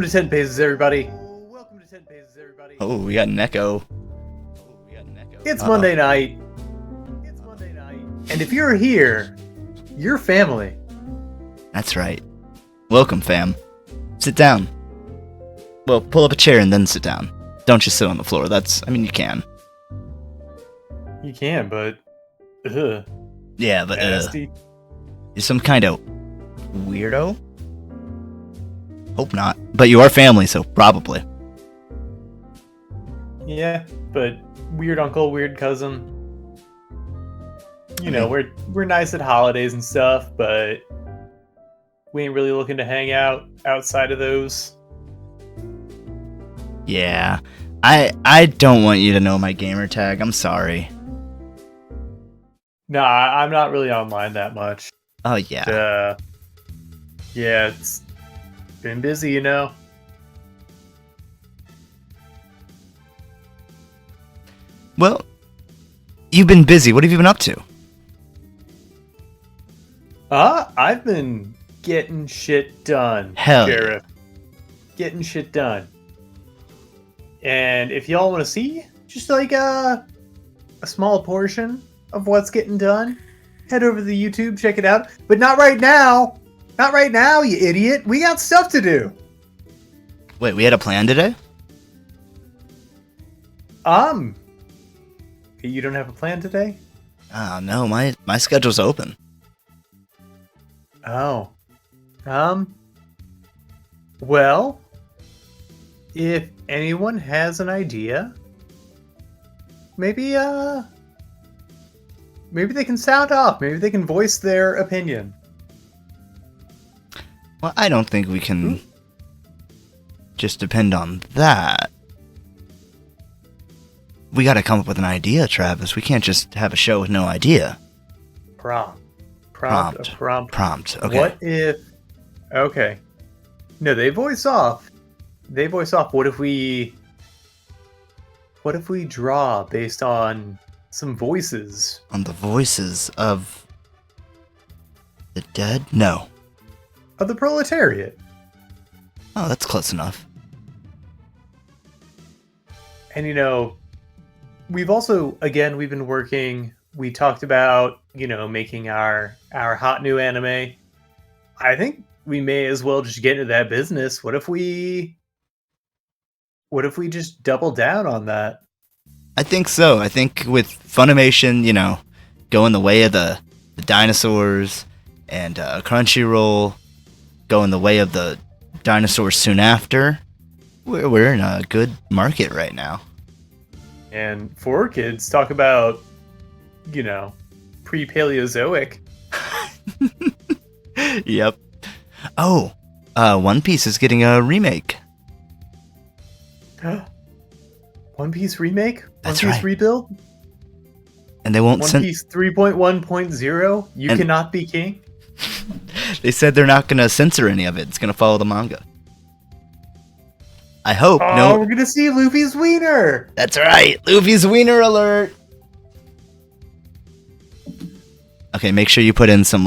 to 10 Paces, everybody. Oh, we got an echo. It's Monday night. And if you're here, you're family. That's right. Welcome, fam. Sit down. Well, pull up a chair and then sit down. Don't just sit on the floor. You can. You can, but... Ugh. Yeah, but Nasty. you're some kind of weirdo? Hope not. But you are family, so probably. Yeah, but weird uncle, weird cousin. You know, we're nice at holidays and stuff, but we ain't really looking to hang out outside of those. Yeah. I don't want you to know my gamer tag. I'm sorry. Nah, I'm not really online that much. Oh, yeah. Yeah, it's been busy, you know? Well, you've been busy. What have you been up to? I've been getting shit done, Hell Sheriff. Getting shit done. And if y'all want to see just like a small portion of what's getting done, head over to the YouTube, check it out. But not right now. Not right now, you idiot. We got stuff to do. Wait, we had a plan today? You don't have a plan today? Oh, no, my schedule's open. Oh. Well, if anyone has an idea, maybe they can sound off. Maybe they can voice their opinion. Well, I don't think we can just depend on that. We gotta come up with an idea, Travis. We can't just have a show with no idea. Prompt. Prompt. Okay. What if... Okay. No, they voice off. What if we draw based on some voices? On the voices of the dead? No. Of the proletariat. Oh, that's close enough. And, you know, we've been working... We talked about, you know, making our hot new anime. I think we may as well just get into that business. What if we just double down on that? I think so. I think with Funimation, you know, going the way of the dinosaurs, and Crunchyroll going the way of the dinosaurs soon after, we're in a good market right now. And 4Kids talk about, you know, pre-Paleozoic. Yep. Oh, One Piece is getting a remake. One Piece remake? That's One Piece right. rebuild? And they won't One Piece 3.1.0? You cannot be king? They said they're not going to censor any of it. It's going to follow the manga. I hope. Oh, No, we're gonna see Luffy's wiener! that's right. Luffy's wiener alert. Okay, make sure you put in some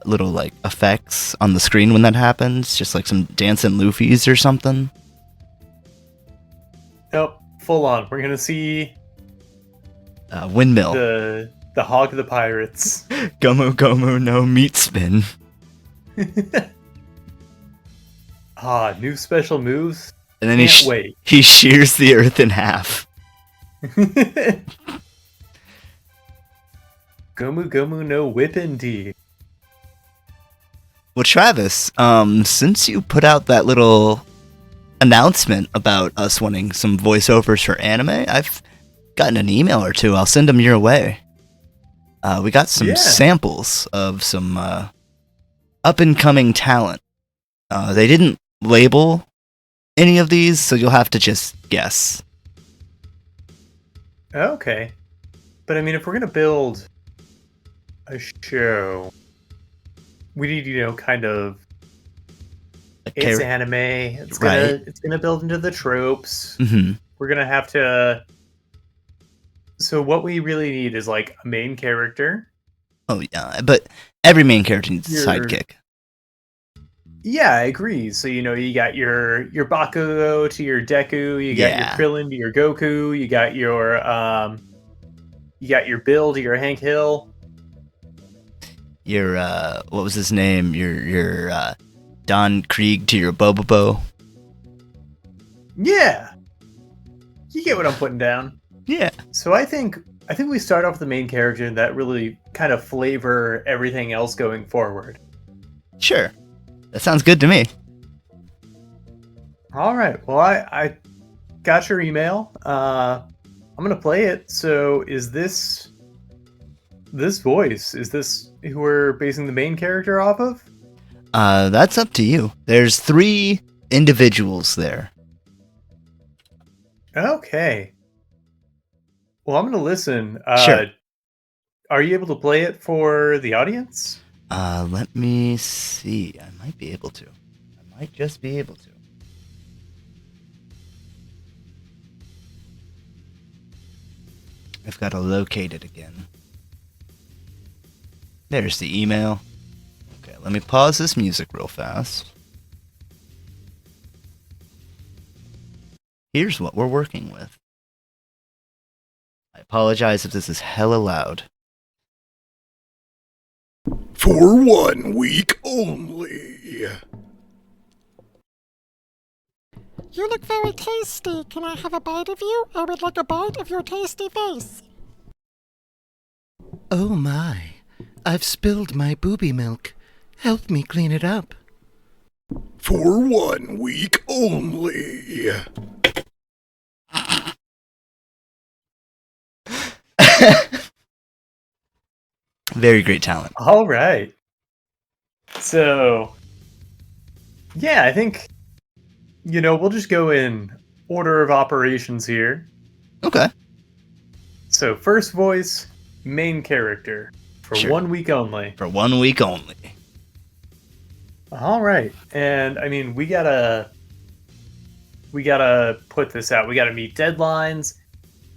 little like effects on the screen when that happens, just like some dancing Luffy's or something. Nope, full on. We're gonna see Windmill. the Hog of the Pirates. Gomu Gomu no meat spin. New special moves. And then Can't wait. he shears the earth in half. Gomu Gomu no whippin' tea. Well, Travis, since you put out that little announcement about us wanting some voiceovers for anime, I've gotten an email or two. I'll send them your way. We got some samples of some up-and-coming talent. They didn't label any of these, so you'll have to just guess. Okay. But I mean, if we're gonna build a show, we need, you know, kind of... It's anime. It's gonna build into the tropes. Mm-hmm. We're gonna have to... So what we really need is, like, a main character. Oh, yeah, but every main character needs a sidekick. Yeah, I agree. So you got your Bakugo to your Deku, you got your Yeah. Krillin to your Goku, you got your Bill to your Hank Hill. Your what was his name? Your Don Krieg to your Bobobo. Yeah, you get what I'm putting down. Yeah. So I think we start off with the main character and that really kind of flavor everything else going forward. Sure. That sounds good to me. All right. Well, I got your email. I'm gonna play it. So is this voice? Is this who we're basing the main character off of? That's up to you. There's 3 individuals there. Okay. Well, I'm gonna listen. Sure. Are you able to play it for the audience? Let me see. I might be able to. I might just be able to. I've got to locate it again. There's the email. Okay, let me pause this music real fast. Here's what we're working with. I apologize if this is hella loud. For 1 week only. You look very tasty. Can I have a bite of you? I would like a bite of your tasty face. Oh my, I've spilled my booby milk. Help me clean it up. For 1 week only. Very great talent. All right. So, yeah, I think we'll just go in order of operations here. Okay. So, first voice, main character for Sure. 1 week only. For 1 week only. All right. And I mean, we gotta put this out. We gotta meet deadlines.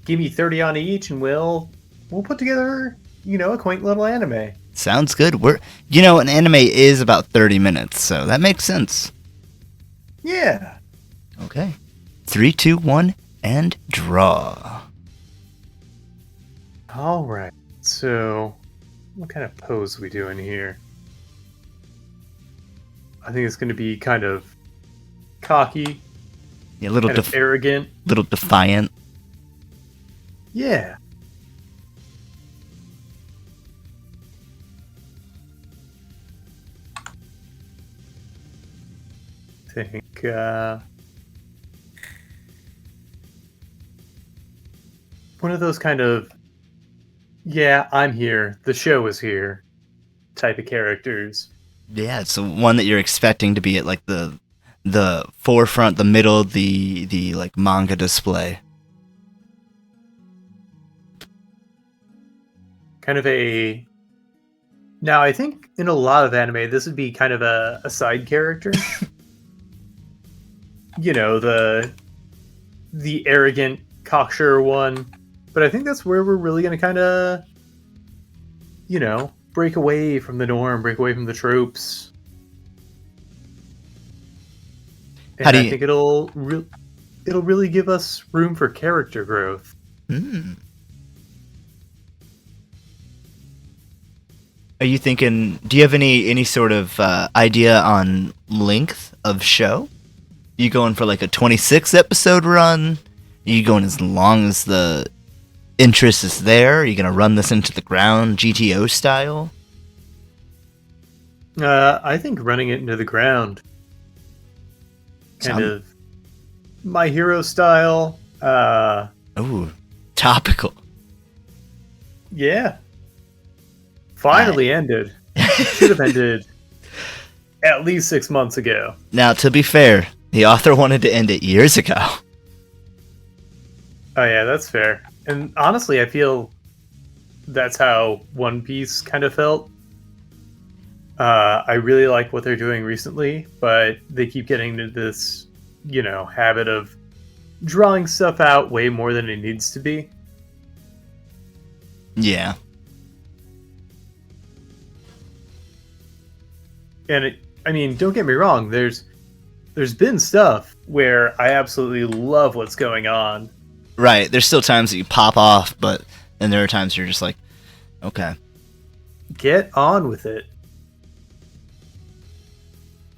Give me 30 on each and we'll put together, a quaint little anime. Sounds good. An anime is about 30 minutes, so that makes sense. Yeah. Okay. 3, 2, 1, and draw. All right. So, what kind of pose are we doing here? I think it's going to be kind of cocky, Yeah, a little kind of arrogant. little defiant. Yeah. I think one of those kind of I'm here, the show is here type of characters. Yeah, it's the one that you're expecting to be at like the forefront, the middle, the like manga display. Kind of a Now I think in a lot of anime this would be kind of a side character. The arrogant, cocksure one. But I think that's where we're really going to kind of, break away from the norm, break away from the tropes. And I think it'll really give us room for character growth. Are you thinking? Do you have any sort of idea on length of show? You going for like a 26 episode run? Are you going as long as the interest is there? Are you gonna run this into the ground, GTO style? I think running it into the ground, kind of My Hero style. Ooh, topical. Yeah. Finally ended. Should have ended at least 6 months ago. Now, to be fair, the author wanted to end it years ago. Oh yeah, that's fair. And honestly, I feel that's how One Piece kind of felt. I really like what they're doing recently, but they keep getting into this, habit of drawing stuff out way more than it needs to be. Yeah. And I mean, don't get me wrong. There's been stuff where I absolutely love what's going on. Right. There's still times that you pop off, but then there are times you're just like, okay. Get on with it.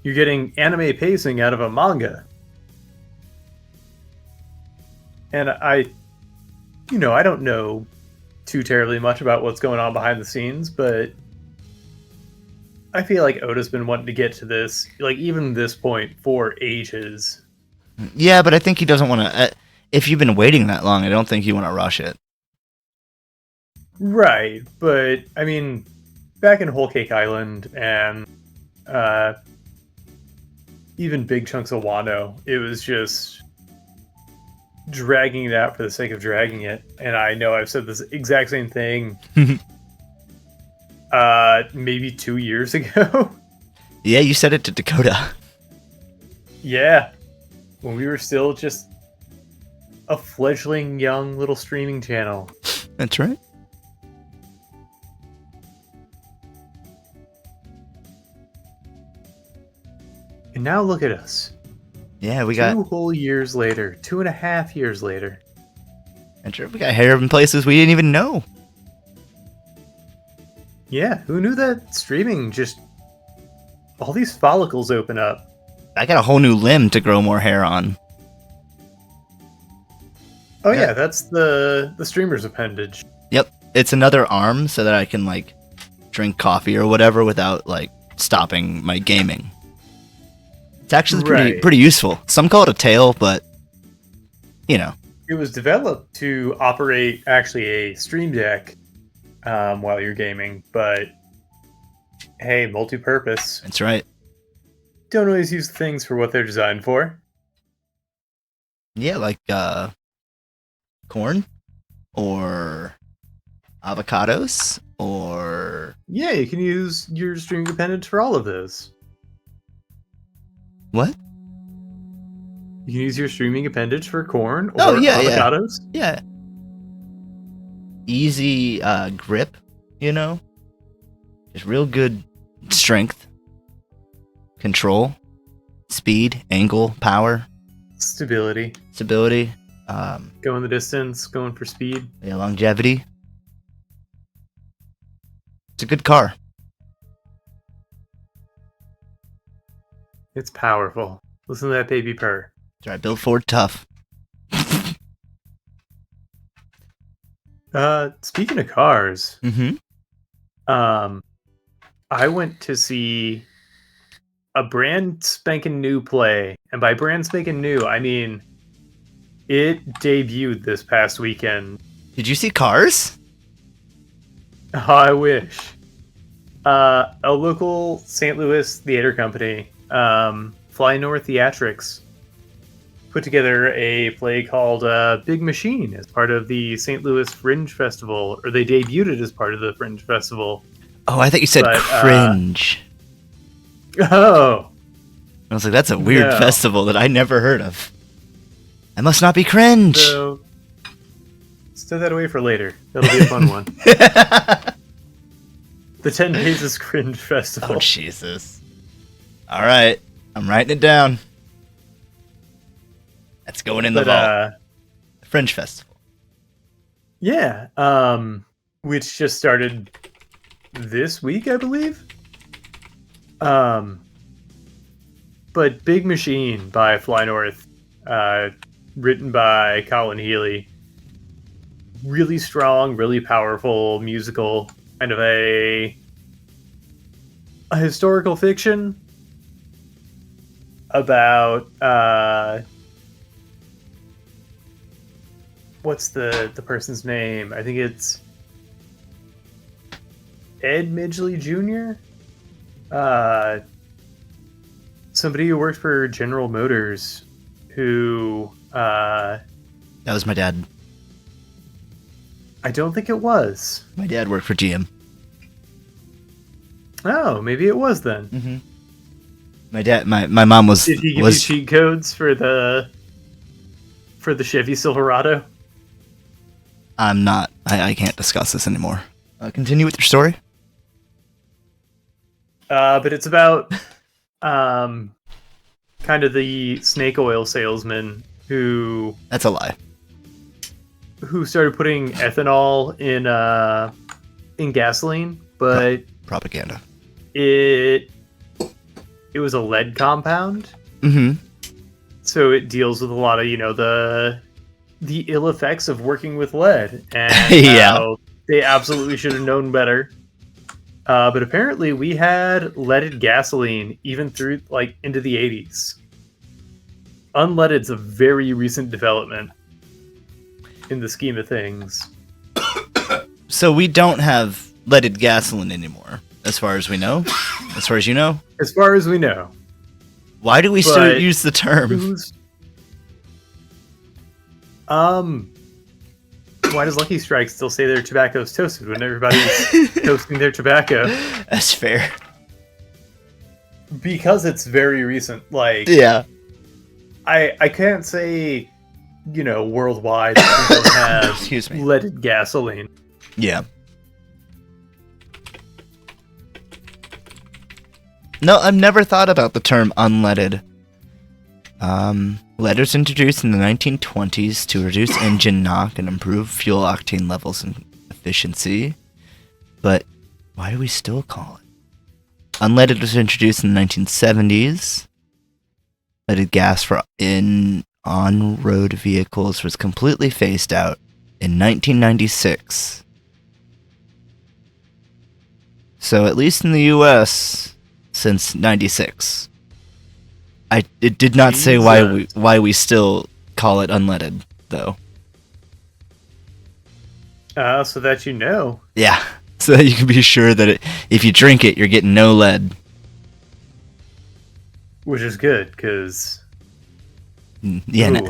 You're getting anime pacing out of a manga. And I don't know too terribly much about what's going on behind the scenes, but I feel like Oda's been wanting to get to this, like even this point, for ages. Yeah, but I think he doesn't want to. If you've been waiting that long, I don't think you want to rush it. Right, but I mean, back in Whole Cake Island and even big chunks of Wano, it was just dragging it out for the sake of dragging it. And I know I've said this exact same thing maybe 2 years ago. Yeah, you said it to Dakota. Yeah, when we were still just a fledgling young little streaming channel. That's right. And now look at us. Yeah, we got 2 whole years later, 2.5 years later. that's right, we got hair in places we didn't even know. Yeah, who knew that streaming just all these follicles open up? I got a whole new limb to grow more hair on. Oh Yeah. yeah, that's the streamer's appendage. Yep, it's another arm so that I can like drink coffee or whatever without like stopping my gaming. It's actually Right. pretty useful. Some call it a tail, but you know. It was developed to operate actually a stream deck while you're gaming, but hey, multi-purpose. That's right. Don't always use things for what they're designed for. Yeah, like corn or avocados or Yeah, you can use your streaming appendage for all of those. what? You can use your streaming appendage for corn or Oh, yeah, yeah. avocados. Yeah. Easy grip, you know? Just real good strength, control, speed, angle, power, Stability. stability, Going the distance, going for speed. yeah, longevity. It's a good car. It's powerful. Listen to that baby purr. That's right, built Ford tough. Speaking of cars, Mm-hmm. I went to see a brand spanking new play, and by brand spanking new, I mean it debuted this past weekend. Did you see Cars? I wish. A local St. Louis theater company, Fly North Theatrics, put together a play called Big Machine as part of the St. Louis Fringe Festival, or they debuted it as part of the Fringe Festival. Oh, I thought you said But, cringe. Oh, I was like, that's a weird No. festival that I never heard of. I must not be cringe. so stow that away for later. That'll be a fun one. The 10 Days of Cringe Festival. Oh, Jesus. All right. I'm writing it down. That's going in the vault. Fringe Festival. Yeah, which just started this week, I believe. But Big Machine by Fly North, written by Colin Healy. Really strong, really powerful musical, kind of a historical fiction about what's the person's name? I think it's Ed Midgley Jr. Somebody who worked for General Motors, who That was my dad. I don't think it was. My dad worked for GM. Oh, maybe it was then. Mm-hmm. My mom was Did he give you cheat codes for the Chevy Silverado? I'm not. I can't discuss this anymore. Continue with your story. But it's about kind of the snake oil salesman who That's a lie. started putting ethanol in gasoline, but Propaganda. it was a lead compound, Mm-hmm. so it deals with a lot of the ill effects of working with lead, and Yeah. how they absolutely should have known better. But apparently, we had leaded gasoline even through into the 80s. Unleaded's a very recent development in the scheme of things. So we don't have leaded gasoline anymore, as far as we know. As far as you know. As far as we know. Why do we still But use the term? Who's... Why does Lucky Strike still say their tobacco's toasted when everybody's toasting their tobacco? That's fair. Because it's very recent. Yeah. I can't say, worldwide that we don't have Excuse me. leaded gasoline. Yeah. No, I've never thought about the term unleaded. Lead was introduced in the 1920s to reduce engine knock and improve fuel octane levels and efficiency. But why do we still call it? Unleaded was introduced in the 1970s. Leaded gas for on-road vehicles was completely phased out in 1996. So at least in the US, since 96. It did not say why we still call it unleaded, though. So that you know. Yeah, so that you can be sure that if you drink it, you're getting no lead. Which is good, because Yeah,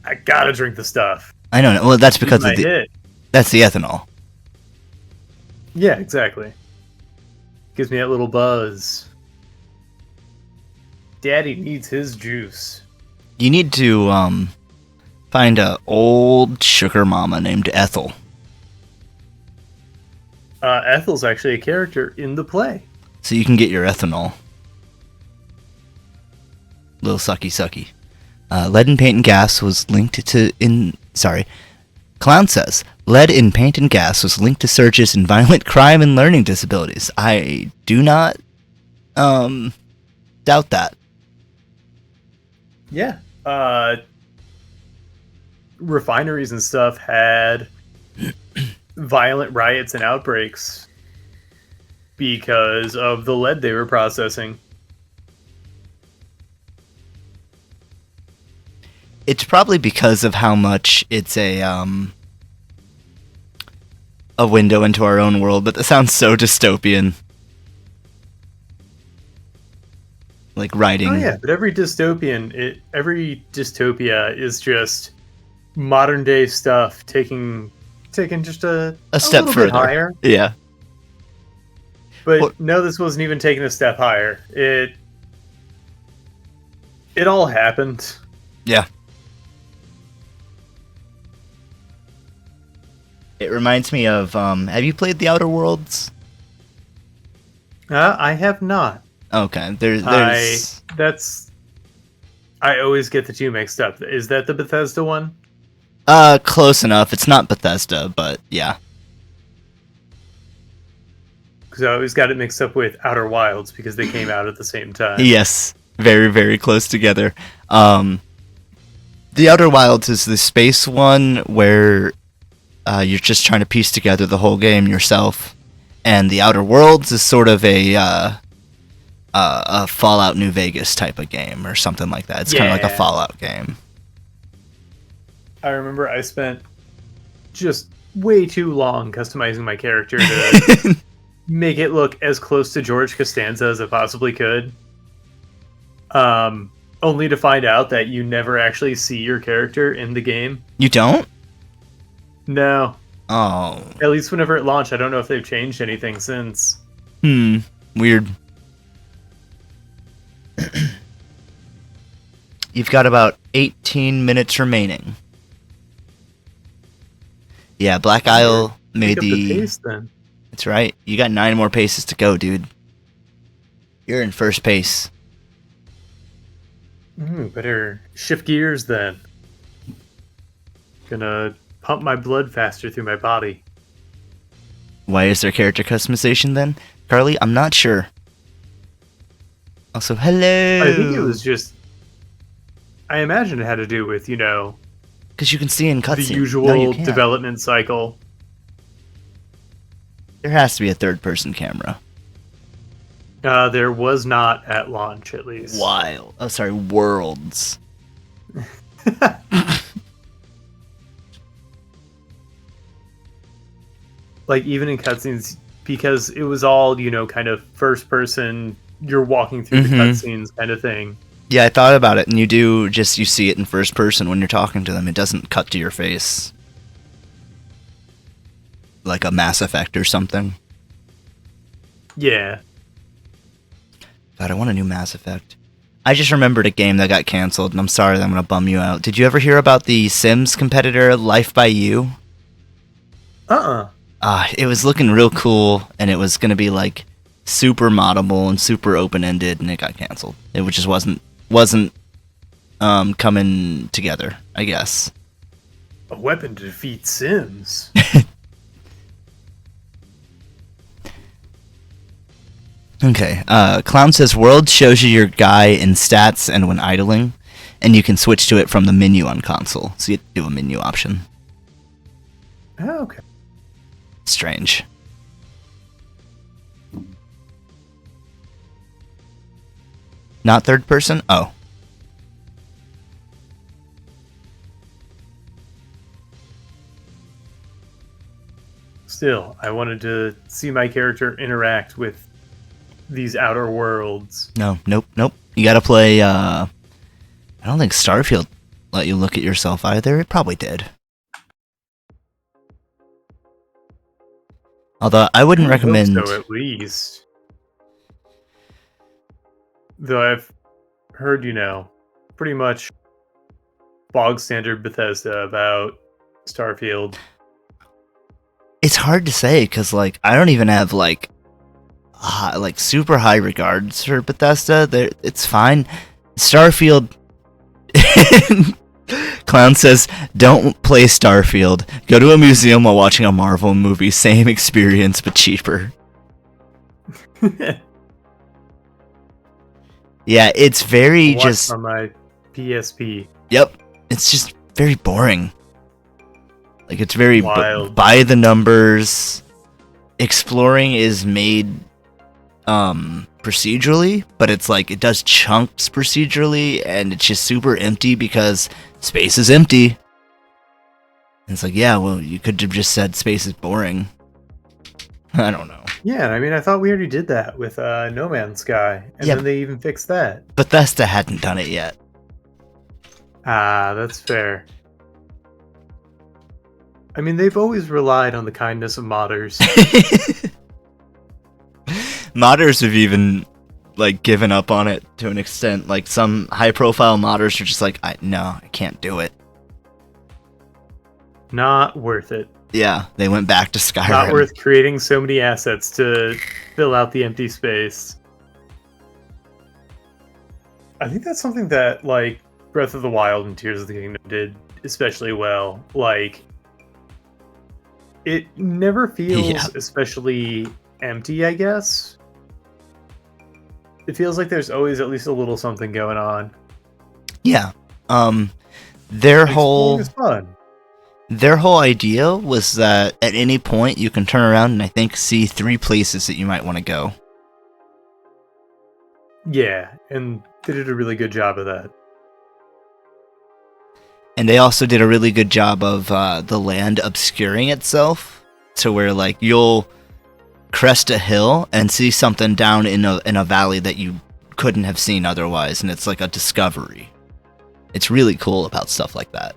I gotta drink the stuff. I know. Well, that's because of hit. that's the ethanol. Yeah, exactly. Gives me that little buzz. Daddy needs his juice. You need to find a old sugar mama named Ethel. Ethel's actually a character in the play. So you can get your ethanol. Little sucky. Lead in paint and gas was linked to Clown says, lead in paint and gas was linked to surges in violent crime and learning disabilities. I do not doubt that. Yeah. Refineries and stuff had violent riots and outbreaks because of the lead they were processing. It's probably because of how much it's a window into our own world, but that sounds so dystopian. Like writing. Oh yeah, but every dystopia is just modern day stuff taking just a step little further. bit higher. Yeah. But no, this wasn't even taking a step higher. It all happened. Yeah. It reminds me of, have you played The Outer Worlds? I have not. Okay, there's... I always get the two mixed up. Is that the Bethesda one? Close enough. It's not Bethesda, but yeah. Because I always got it mixed up with Outer Wilds because they came out at the same time. Yes, very, very close together. The Outer Wilds is the space one where you're just trying to piece together the whole game yourself, and The Outer Worlds is sort of a Fallout New Vegas type of game or something like that. It's kind of like a Fallout game. I remember I spent just way too long customizing my character to make it look as close to George Costanza as it possibly could. Only to find out that you never actually see your character in the game. You don't? No. Oh. At least whenever it launched. I don't know if they've changed anything since. Weird. You've got about 18 minutes remaining. Yeah, Black Isle made Pick up the pace, then. That's right. You got 9 more paces to go, dude. You're in first pace. Better shift gears then. Gonna pump my blood faster through my body. Why is there character customization then? Carly, I'm not sure. Also, hello! I think it was just... I imagine it had to do with, Because you can see in the cutscenes. usual No, you can't. development cycle. There has to be a third-person camera. There was not at launch, at least. Wild. Oh, sorry, Worlds. Like, even in cutscenes, because it was all, kind of first person, you're walking through the cutscenes kind of thing. Yeah, I thought about it, and you see it in first person when you're talking to them. It doesn't cut to your face. Like a Mass Effect or something. Yeah. God, I want a new Mass Effect. I just remembered a game that got canceled, and I'm sorry that I'm going to bum you out. Did you ever hear about the Sims competitor, Life by You? It was looking real cool, and it was going to be like super moddable and super open-ended, and it got canceled. It just wasn't coming together, I guess. A weapon to defeat Sims. Okay, Clown says World shows you your guy in stats and when idling, and you can switch to it from the menu on console. So you do a menu option. Oh, okay. Strange. Not third person? Oh. Still, I wanted to see my character interact with these outer worlds. Nope. You gotta play, I don't think Starfield let you look at yourself either. It probably did. Although, I wouldn't recommend... So at least. Though I've heard, pretty much bog standard Bethesda about Starfield. It's hard to say, because, I don't even have, super high regards for Bethesda. It's fine. Starfield... Clown says, don't play Starfield. Go to a museum while watching a Marvel movie. Same experience, but cheaper. Yeah, it's very just... on my PSP. Yep. It's just very boring. It's very Wild. by the numbers. Exploring is made procedurally, but it's it does chunks procedurally, and it's just super empty because space is empty. And it's yeah, well, you could have just said space is boring. I don't know. Yeah, I mean, I thought we already did that with No Man's Sky, and Yeah. then they even fixed that. Bethesda hadn't done it yet. Ah, that's fair. I mean, they've always relied on the kindness of modders. Modders have even given up on it to an extent. Some high-profile modders are just I can't do it. Not worth it. Yeah, they went back to Skyrim. Not worth creating so many assets to fill out the empty space. I think that's something that, Breath of the Wild and Tears of the Kingdom did especially well. It never feels especially empty, I guess. It feels like there's always at least a little something going on. Yeah. Their Exploring is fun. Their whole idea was that at any point you can turn around and I think see 3 places that you might want to go. Yeah, and they did a really good job of that. And they also did a really good job of the land obscuring itself to where you'll crest a hill and see something down in a valley that you couldn't have seen otherwise, and it's a discovery. It's really cool about stuff like that.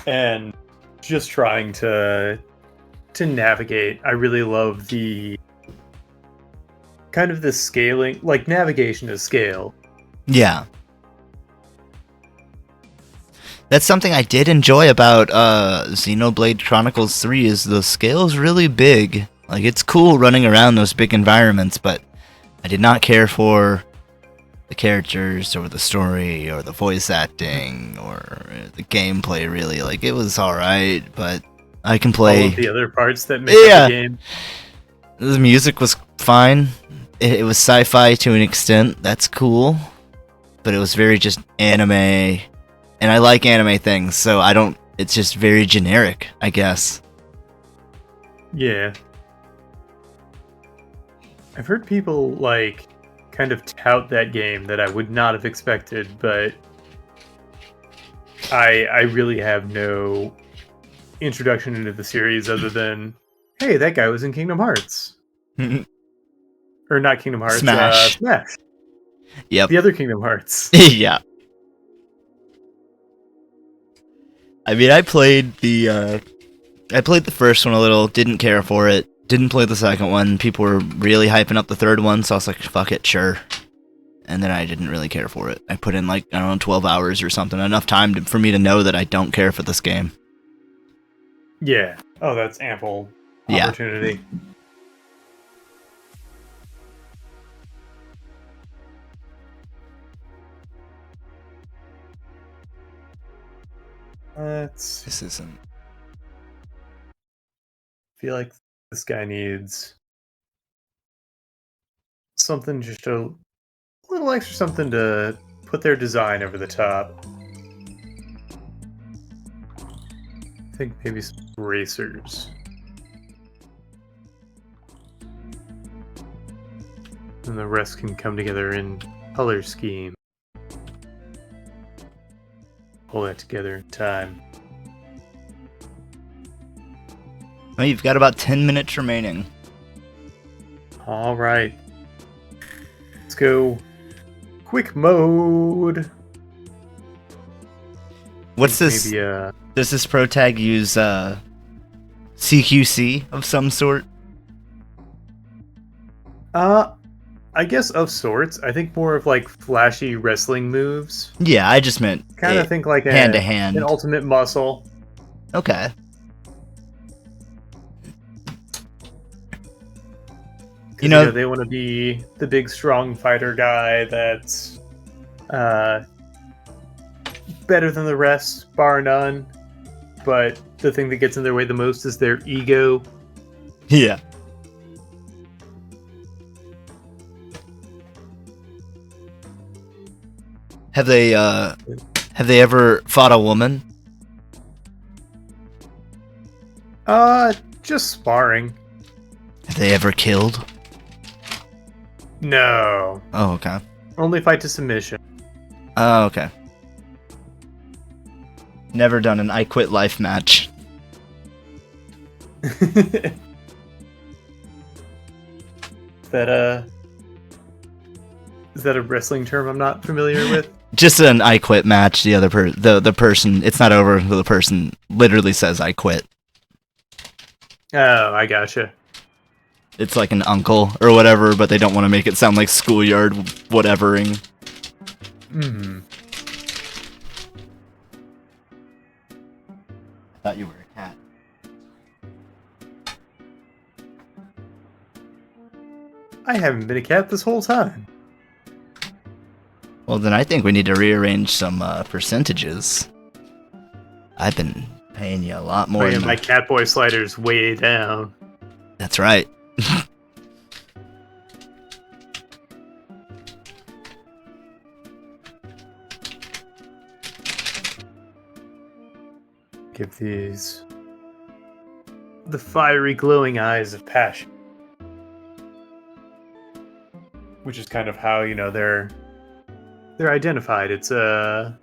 And just trying to navigate, I really love the kind of the scaling, navigation to scale. Yeah. That's something I did enjoy about Xenoblade Chronicles 3 is the scale is really big Like, it's cool running around those big environments, but I did not care for the characters or the story or the voice acting or the gameplay, really. Like, it was alright, but I can play... All of the other parts that make up the game. The music was fine. It was sci-fi to an extent. That's cool. But it was very just anime. And I like anime things, so I don't... It's just very generic, I guess. Yeah. I've heard people, like, kind of tout that game that I would not have expected, but I really have no introduction into the series other than, hey, that guy was in Kingdom Hearts. Or not Kingdom Hearts, Smash. Smash. Yep. The other Kingdom Hearts. Yeah. I mean, I played the first one a little, didn't care for it. Didn't play the second one. People were really hyping up the third one, so I was like, fuck it, sure. And then I didn't really care for it. I put in, like, I don't know, 12 hours or something. Enough time for me to know that I don't care for this game. Yeah. Oh, that's ample opportunity. This isn't... I feel like this guy needs something, just a little extra something to put their design over the top. I think maybe some racers. And the rest can come together in color scheme. Pull that together in time. Well, you've got about 10 minutes remaining. All right. Let's go quick mode. What's this? Maybe, does this pro tag use CQC of some sort? I guess of sorts. I think more of like flashy wrestling moves. Yeah, I just meant Kind of think like hand to hand. An ultimate muscle. Okay. You know, they want to be the big strong fighter guy that's better than the rest, bar none. But the thing that gets in their way the most is their ego. Yeah. Have they ever fought a woman? Just sparring. Have they ever killed? No. Oh, okay. Only fight to submission. Oh, okay. Never done an I Quit Life match. Is that a wrestling term I'm not familiar with? Just an I Quit match. The person, it's not over until the person literally says I quit. Oh, I gotcha. It's like an uncle or whatever, but they don't want to make it sound like schoolyard whatevering. Hmm. I thought you were a cat. I haven't been a cat this whole time. Well, then I think we need to rearrange some percentages. I've been paying you a lot more. My Catboy slider's way down. That's right. Give these the fiery glowing eyes of passion. Which is kind of how, they're identified. It's a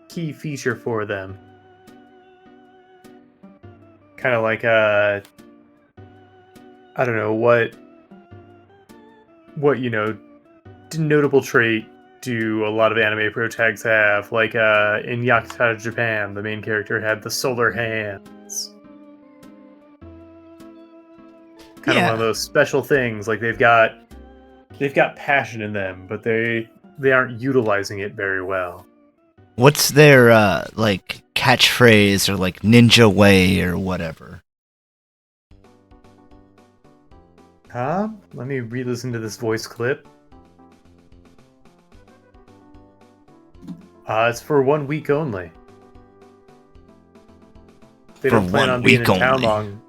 key feature for them. Kind of like I don't know, what notable trait do a lot of anime pro tags have? Like in Yakuza Japan, the main character had the solar hands. Kind of one of those special things. Like they've got passion in them, but they aren't utilizing it very well. What's their like catchphrase or like ninja way or whatever? Let me re-listen to this voice clip. It's for 1 week only. They For don't plan 1 on being in week town only. long.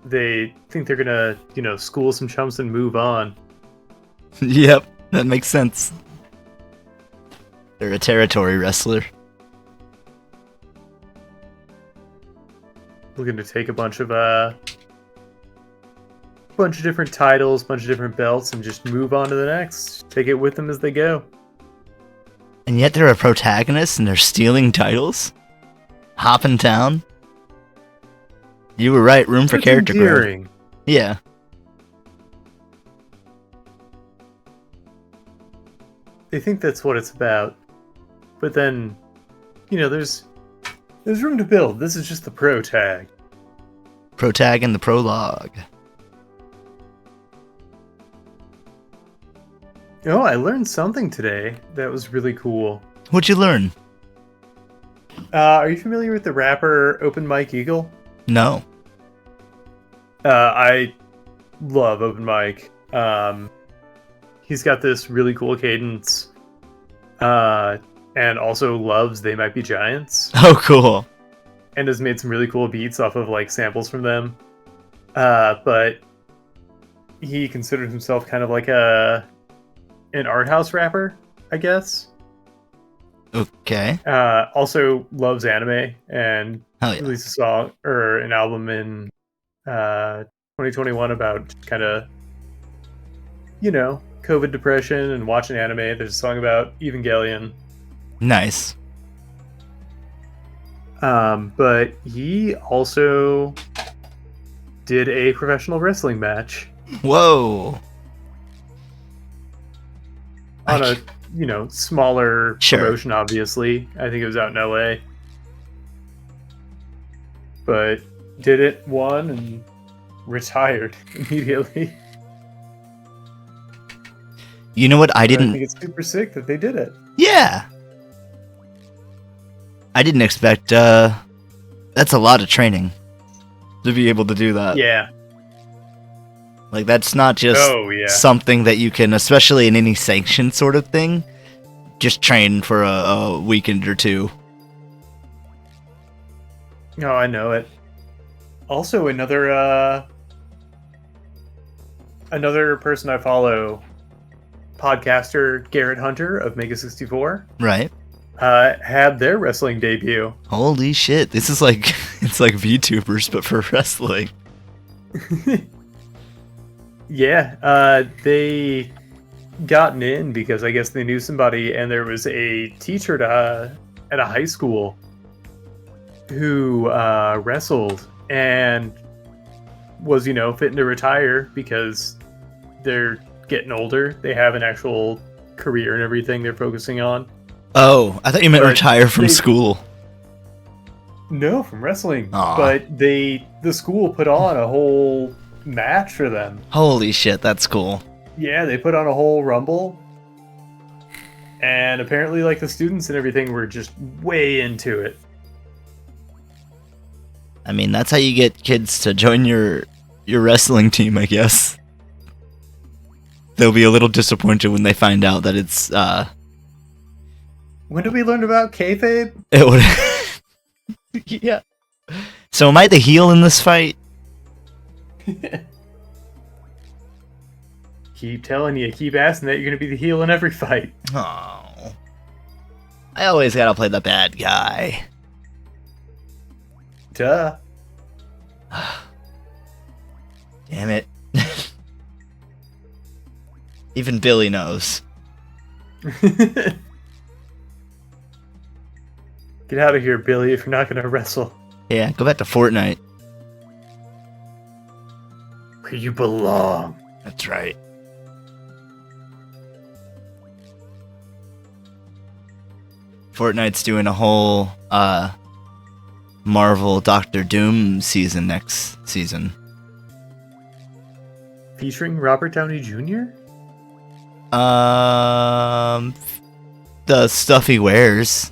They think they're gonna, school some chumps and move on. Yep, that makes sense. They're a territory wrestler. Looking to take a bunch of different titles, bunch of different belts, and just move on to the next. Take it with them as they go. And yet they're a protagonist and they're stealing titles? Hopping town? You were right, room for It's character growth. endearing. Yeah. They think that's what it's about. But then, there's room to build. This is just the pro tag. Protag in the prologue. Oh, I learned something today that was really cool. What'd you learn? Are you familiar with the rapper Open Mike Eagle? No. I love Open Mike. He's got this really cool cadence. And also loves They Might Be Giants. Oh, cool. And has made some really cool beats off of like samples from them. But he considered himself kind of like an art house rapper, I guess. Okay. Also loves anime and Hell yeah. released a song or an album in 2021 about kind of COVID depression and watching anime. There's a song about Evangelion. Nice. But he also did a professional wrestling match Whoa. on a smaller Sure. promotion. Obviously, I think it was out in LA, but did it, won, and retired immediately. You know what? I I didn't. think it's super sick that they did it. Yeah. I didn't expect. That's a lot of training to be able to do that. Yeah. Like, that's not just Oh yeah. something that you can, especially in any sanctioned sort of thing, just train for a weekend or two. Oh, I know it. Also, another person I follow, podcaster Garrett Hunter of Mega 64, Right? had their wrestling debut. Holy shit. This is like, it's like VTubers, but for wrestling. Yeah, they gotten in because I guess they knew somebody, and there was a teacher at a high school who wrestled and was fitting to retire because they're getting older. They have an actual career and everything they're focusing on. Oh, I thought you meant But retire from they- school. No, from wrestling. Aw. But the school put on a whole match for them. Holy shit, that's cool. Yeah, they put on a whole rumble. And apparently like the students and everything were just way into it. I mean, that's how you get kids to join your wrestling team, I guess. They'll be a little disappointed when they find out that it's When did we learn about kayfabe? it would yeah. So am I the heel in this fight? Keep telling you, keep asking that you're gonna be the heel in every fight. Oh. I always gotta play the bad guy. Duh. Damn it. Even Billy knows. Get out of here, Billy, if you're not gonna wrestle. Yeah, go back to Fortnite. Where you belong. That's right. Fortnite's doing a whole Marvel Doctor Doom season next season. Featuring Robert Downey Jr.? The stuff he wears.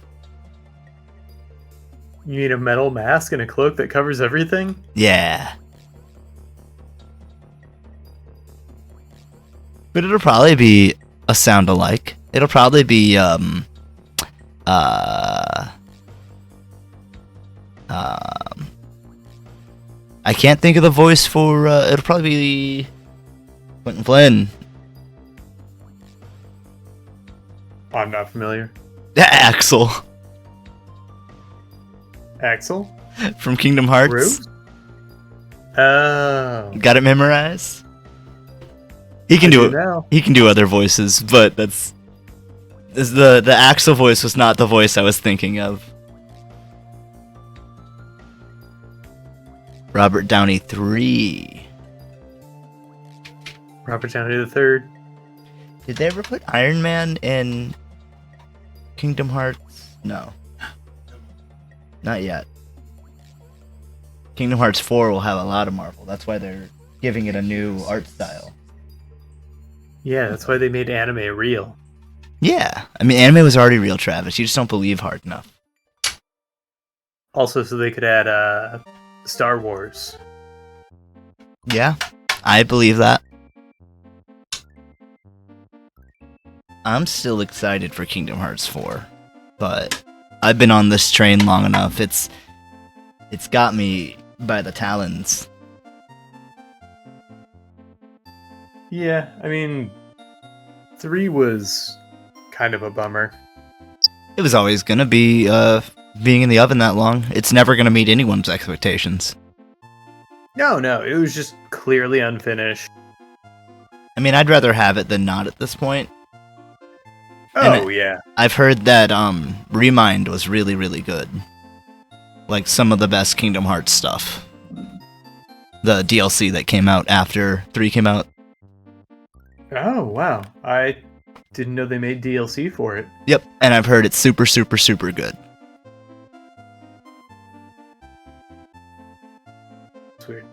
You need a metal mask and a cloak that covers everything? Yeah. But it'll probably be a sound alike. It'll probably be I can't think of the voice for it'll probably be Quentin Flynn. I'm not familiar. Axel Axel? from Kingdom Hearts. Rose? Oh. Got it memorized? He can I do it. now. He can do other voices, but the Axel voice was not the voice I was thinking of. Robert Downey 3. Robert Downey the Third. Did they ever put Iron Man in Kingdom Hearts? No. Not yet. Kingdom Hearts 4 will have a lot of Marvel. That's why they're giving it a new art style. Yeah, that's why they made anime real. Yeah. I mean, anime was already real, Travis. You just don't believe hard enough. Also, so they could add Star Wars. Yeah. I believe that. I'm still excited for Kingdom Hearts 4, but I've been on this train long enough. It's got me by the talons. Yeah, I mean, 3 was kind of a bummer. It was always gonna be being in the oven that long. It's never gonna meet anyone's expectations. No, it was just clearly unfinished. I mean, I'd rather have it than not at this point. Oh, yeah. I've heard that Remind was really, really good. Like some of the best Kingdom Hearts stuff. The DLC that came out after 3 came out. Oh, wow. I didn't know they made DLC for it. Yep, and I've heard it's super, super, super good. It's weird.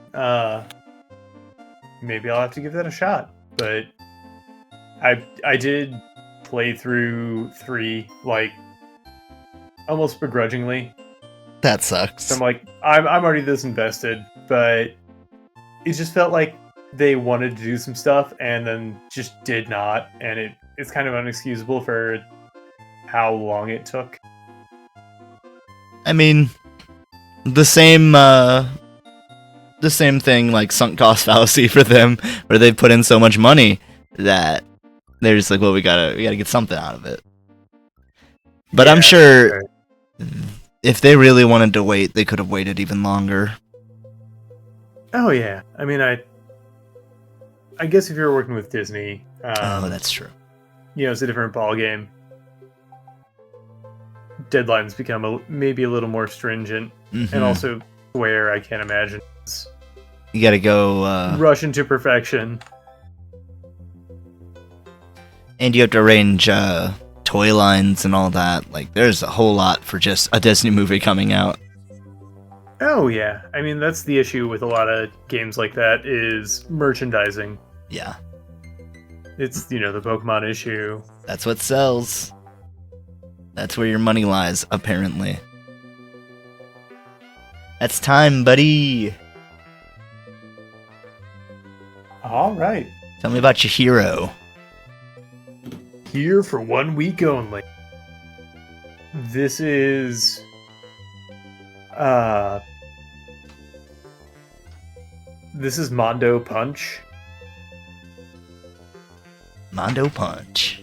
Maybe I'll have to give that a shot. But I did play through 3, like, almost begrudgingly. That sucks. So I'm like, I'm already this invested, but it just felt like they wanted to do some stuff and then just did not, and it's kind of unexcusable for how long it took. I mean, the same thing, like sunk cost fallacy for them, where they put in so much money that they're just like, well, we gotta get something out of it. But Yeah, I'm sure sure. if they really wanted to wait, they could have waited even longer. Oh yeah, I mean, I guess if you're working with Disney, Oh, that's true. it's a different ball game. Deadlines become maybe a little more stringent, Mhm. and also Square, I can't imagine, is You gotta go, rush into perfection. and you have to arrange toy lines and all that. Like, there's a whole lot for just a Disney movie coming out. Oh yeah, I mean that's the issue with a lot of games like that is merchandising. Yeah, It's the Pokemon issue. that's what sells. That's where your money lies, apparently. That's time, buddy. All right, Tell me about your hero. here for 1 week only. This is Mondo Punch. Mondo Punch.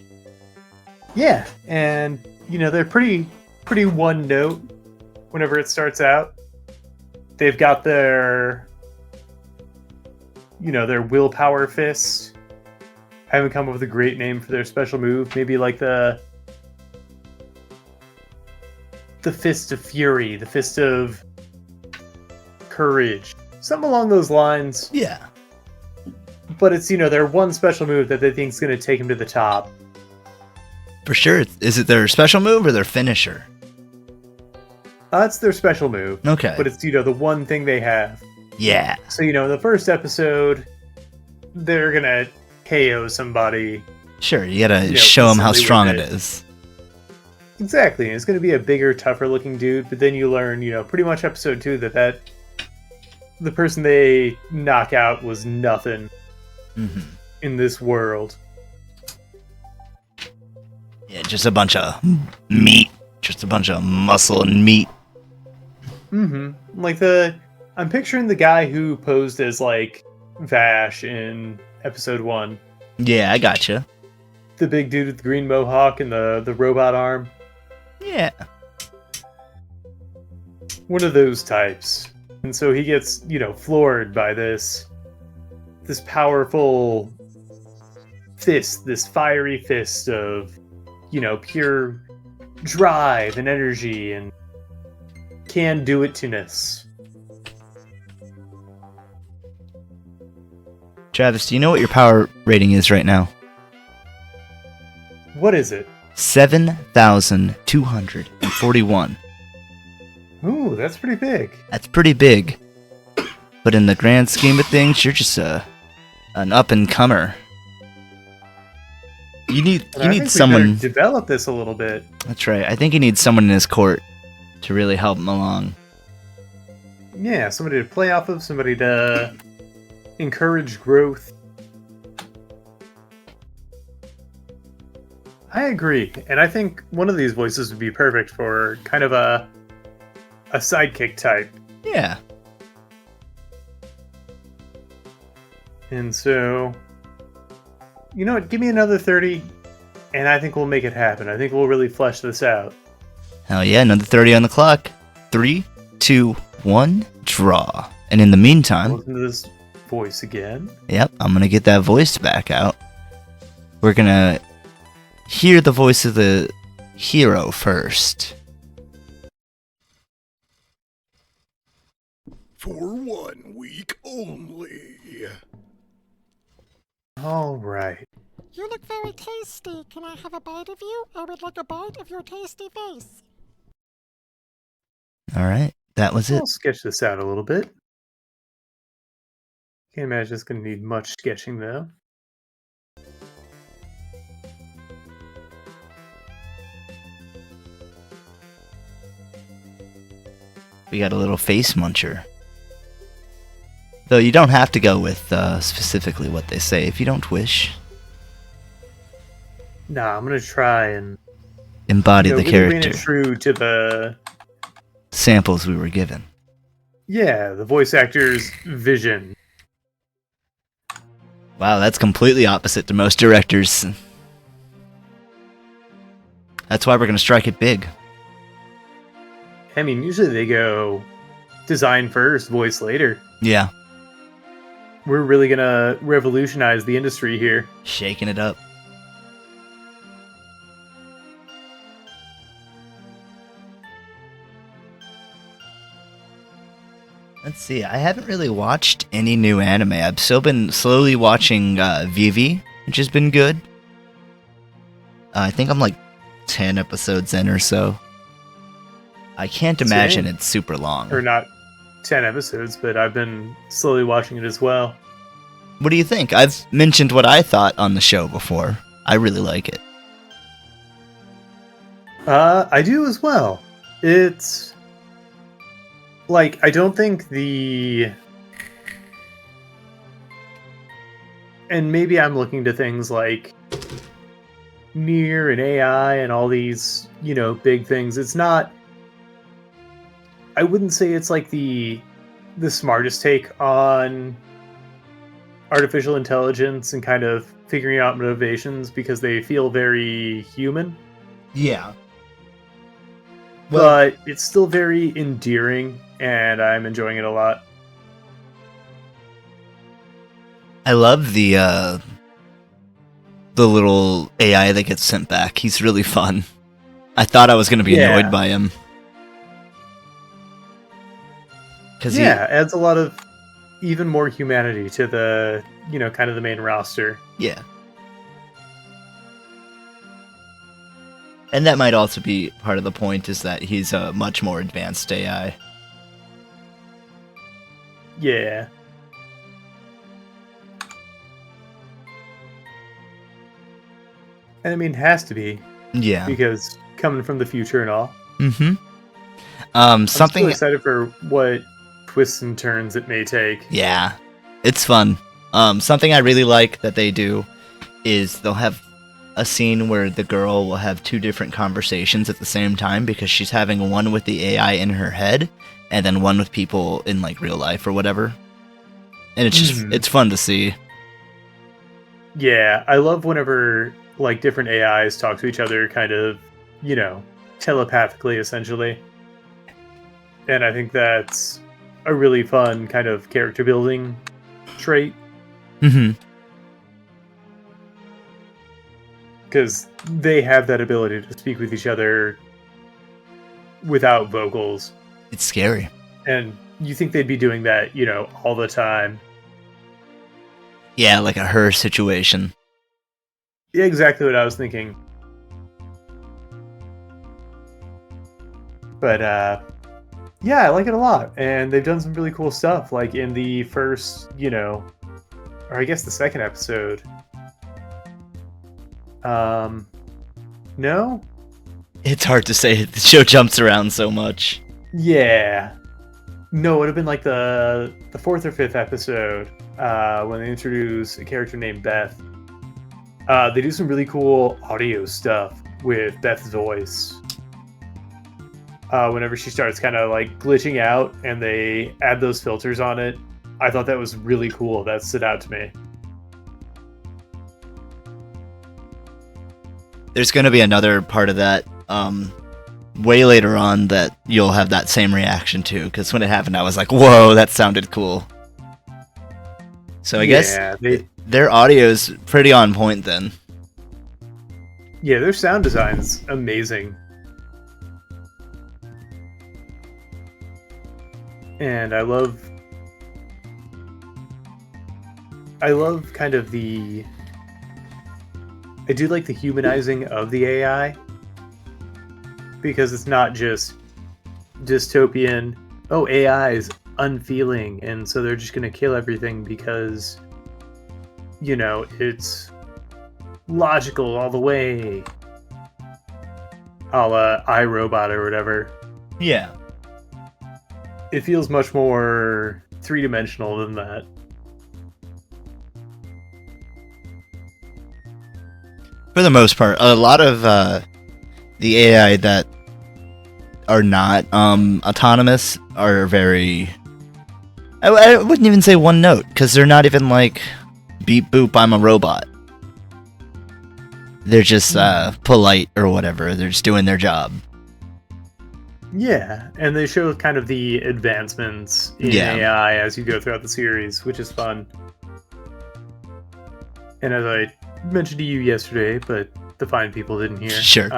Yeah, and they're pretty one note whenever it starts out. They've got their willpower fist. Haven't come up with a great name for their special move. Maybe like the Fist of Fury, the Fist of Courage. Something along those lines. Yeah. But it's, their one special move that they think is going to take them to the top. For sure. Is it their special move or their finisher? It's their special move. Okay. But it's, the one thing they have. Yeah. So, in the first episode, they're going to KO somebody. Sure, you gotta show them how instantly strong with it is. Exactly. And it's going to be a bigger, tougher looking dude. But then you learn, pretty much episode 2 that the person they knock out was nothing Mm-hmm. in this world. Yeah, just a bunch of meat. Just a bunch of muscle and meat. Mm-hmm. Like I'm picturing the guy who posed as like Vash in episode 1. Yeah, I gotcha. The big dude with the green mohawk and the robot arm. Yeah. One of those types. And so he gets, floored by this powerful fist, this fiery fist of, pure drive and energy and can-do-it-to-ness. Travis, do you know what your power rating is right now? What is it? 7,241. Ooh, that's pretty big. That's pretty big. But in the grand scheme of things, you're just an up-and-comer. You need someone... We better develop this a little bit. That's right. I think he needs someone in his court to really help him along. Yeah, somebody to play off of, somebody to encourage growth. I agree, and I think one of these voices would be perfect for kind of a sidekick type. Yeah. And so, you know what? Give me another 30, and I think we'll make it happen. I think we'll really flesh this out. Hell yeah, another 30 on the clock. 3, 2, 1, draw. And in the meantime... Listen to this voice again. Yep, I'm going to get that voice back out. We're going to hear the voice of the hero first. For 1 week only. All right. You look very tasty. Can I have a bite of you? I would like a bite of your tasty face. Alright, that was it. I'll sketch this out a little bit. Can't imagine it's going to need much sketching, though. We got a little face muncher. Though you don't have to go with specifically what they say if you don't wish. Nah, I'm going to try and... Embody the really character. bring it true to the... Samples we were given. Yeah, the voice actor's vision. Wow, that's completely opposite to most directors. That's why we're going to strike it big. I mean, usually they go design first, voice later. Yeah. We're really going to revolutionize the industry here. Shaking it up. Let's see, I haven't really watched any new anime. I've still been slowly watching Vivi, which has been good. I think I'm like 10 episodes in or so. I can't imagine it's super long. Or not 10 episodes, but I've been slowly watching it as well. What do you think? I've mentioned what I thought on the show before. I really like it. I do as well. It's... like, I don't think and maybe I'm looking to things like Nier and AI and all these, big things. It's not... I wouldn't say it's like the smartest take on artificial intelligence and kind of figuring out motivations because they feel very human. Yeah. But it's still very endearing, and I'm enjoying it a lot. I love the little AI that gets sent back. He's really fun. I thought I was going to be annoyed by him. Adds a lot of even more humanity to the, kind of the main roster. Yeah. And that might also be part of the point, is that he's a much more advanced AI. Yeah. And I mean, it has to be. Yeah. Because coming from the future and all. Mm-hmm. I'm Something... still excited for what twists and turns it may take. Yeah. It's fun. Something I really like that they do is they'll have a scene where the girl will have two different conversations at the same time because she's having one with the AI in her head and then one with people in like real life or whatever. And it's just it's fun to see. Yeah, I love whenever like different AIs talk to each other kind of, telepathically essentially. And I think that's a really fun kind of character building trait. Mhm. Because they have that ability to speak with each other without vocals. It's scary. And you think they'd be doing that, all the time. Yeah, like a her situation. Yeah, exactly what I was thinking. But, yeah, I like it a lot. And they've done some really cool stuff. Like in the first, or I guess the second episode. No? It's hard to say. The show jumps around so much. Yeah. No, it would have been like the fourth or fifth episode when they introduce a character named Beth. They do some really cool audio stuff with Beth's voice. Whenever she starts kind of like glitching out and they add those filters on it, I thought that was really cool. That stood out to me. There's going to be another part of that way later on that you'll have that same reaction to, because when it happened I was like, whoa, that sounded cool. So I guess their audio is pretty on point then. Yeah, their sound design's amazing. And I love kind of I do like the humanizing of the AI, because it's not just dystopian, AI is unfeeling, and so they're just going to kill everything because, it's logical all the way, a la iRobot or whatever. Yeah. It feels much more three-dimensional than that. For the most part, a lot of the AI that are not autonomous are very... I wouldn't even say one note, because they're not even like, beep boop, I'm a robot. They're just polite or whatever. They're just doing their job. Yeah, and they show kind of the advancements in AI as you go throughout the series, which is fun. And as I mentioned to you yesterday, but the fine people didn't hear. Sure.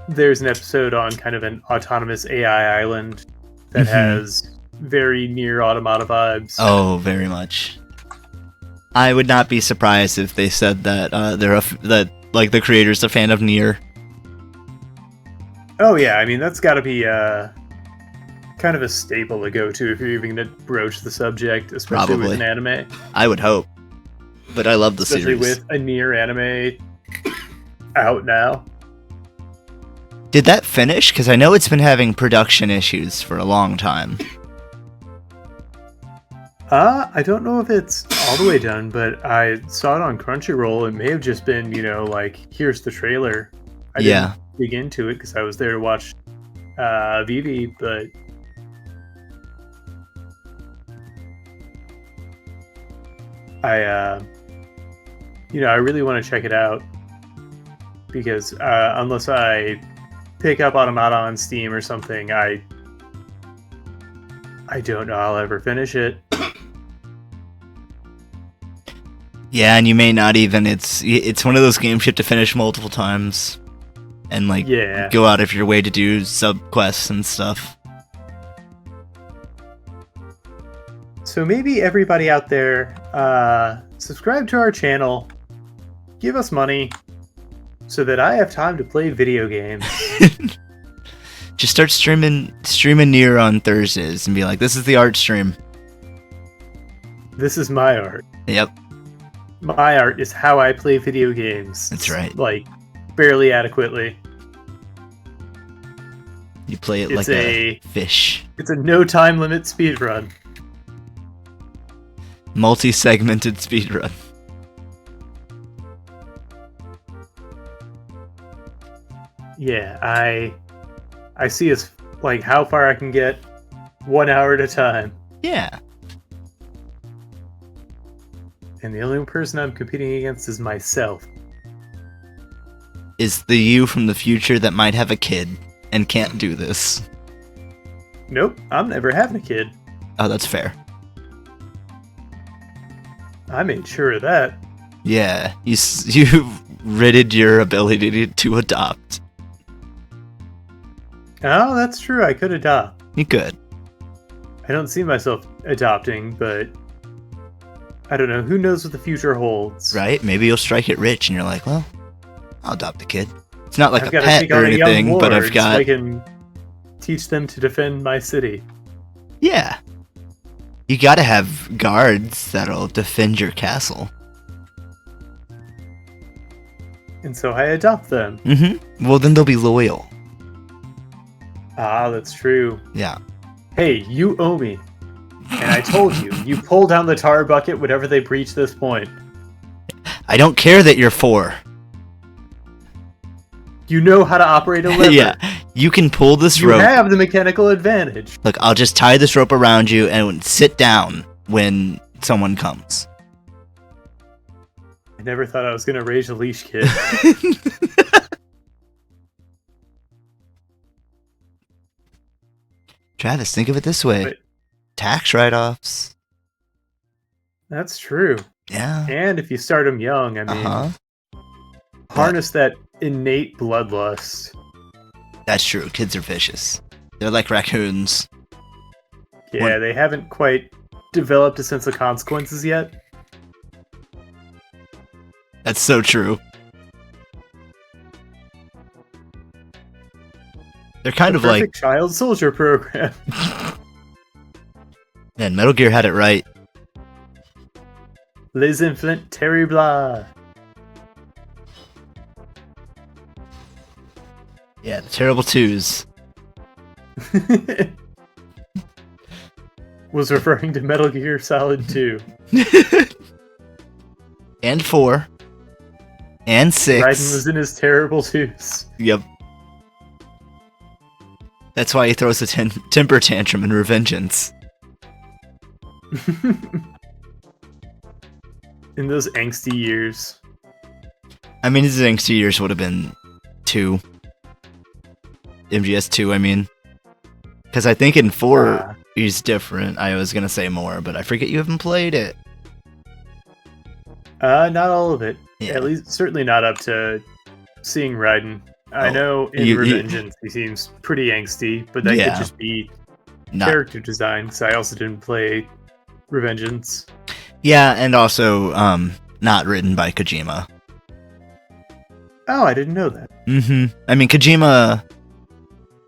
There's an episode on kind of an autonomous AI island that has very near Automata vibes. Oh, very much. I would not be surprised if they said that that the creator's a fan of Nier. Oh yeah, I mean that's got to be kind of a staple to go to if you're even going to broach the subject, especially with an anime. I would hope. But I love the especially series. With a Nier anime out now. Did that finish? Because I know it's been having production issues for a long time. I don't know if it's all the way done, but I saw it on Crunchyroll. It may have just been, like, here's the trailer. I didn't dig into it because I was there to watch Vivi, but I really want to check it out because unless I pick up Automata on Steam or something, I don't know I'll ever finish it. Yeah, and you may not even. It's one of those games you have to finish multiple times, and go out of your way to do sub quests and stuff. So maybe everybody out there, subscribe to our channel, give us money, so that I have time to play video games. Just start streaming Nier on Thursdays and be like, "This is the art stream. This is my art." Yep. My art is how I play video games. That's right. Like, barely adequately. You play it like a fish. It's a no time limit speedrun. Multi-segmented speedrun. Yeah, I see as like how far I can get 1 hour at a time. Yeah. And the only person I'm competing against is myself. Is the you from the future that might have a kid and can't do this. Nope, I'm never having a kid. Oh, that's fair. I made sure of that. Yeah, you ridded your ability to adopt. Oh, that's true. I could adopt. You could. I don't see myself adopting, but I don't know. Who knows what the future holds? Right? Maybe you'll strike it rich and you're like, well, I'll adopt a kid. It's not like I've a gotta pet take or on a young anything, but lord I've got... so I can teach them to defend my city. Yeah. You gotta have guards that'll defend your castle. And so I adopt them. Mm-hmm. Well, then they'll be loyal. Ah, that's true. Yeah. Hey, you owe me. And I told you, you pull down the tar bucket whenever they breach this point. I don't care that you're 4. You know how to operate a lever. Yeah. You can pull this You rope. have the mechanical advantage. Look, I'll just tie this rope around you and sit down when someone comes. I never thought I was going to raise a leash kid. Travis, think of it this way. But- Tax write-offs. That's true. Yeah. And if you start them young, I mean, Uh-huh. harness that innate bloodlust. That's true. Kids are vicious. They're like raccoons. Yeah, What- they haven't quite developed a sense of consequences yet. That's so true. They're kind of like... Perfect child soldier program. Man, Metal Gear had it right. Les enfants terribles. Yeah, the Terrible Twos. Was referring to Metal Gear Solid 2. And 4. And 6. Raiden was in his terrible twos. Yep. That's why he throws a temper tantrum in Revengeance. In those angsty years. I mean, his angsty years would have been 2. MGS 2, I mean. Because I think in 4, Ah. he's different. I was going to say more, but I forget you haven't played it. Not all of it. Yeah. At least, certainly not up to seeing Raiden. I Oh, know in you- Revengeance he seems pretty angsty, but that Yeah. could just be Not, character design, because I also didn't play Revengeance. yeah, and also not written by Kojima. Oh, I didn't know that. Mm-hmm. I mean, Kojima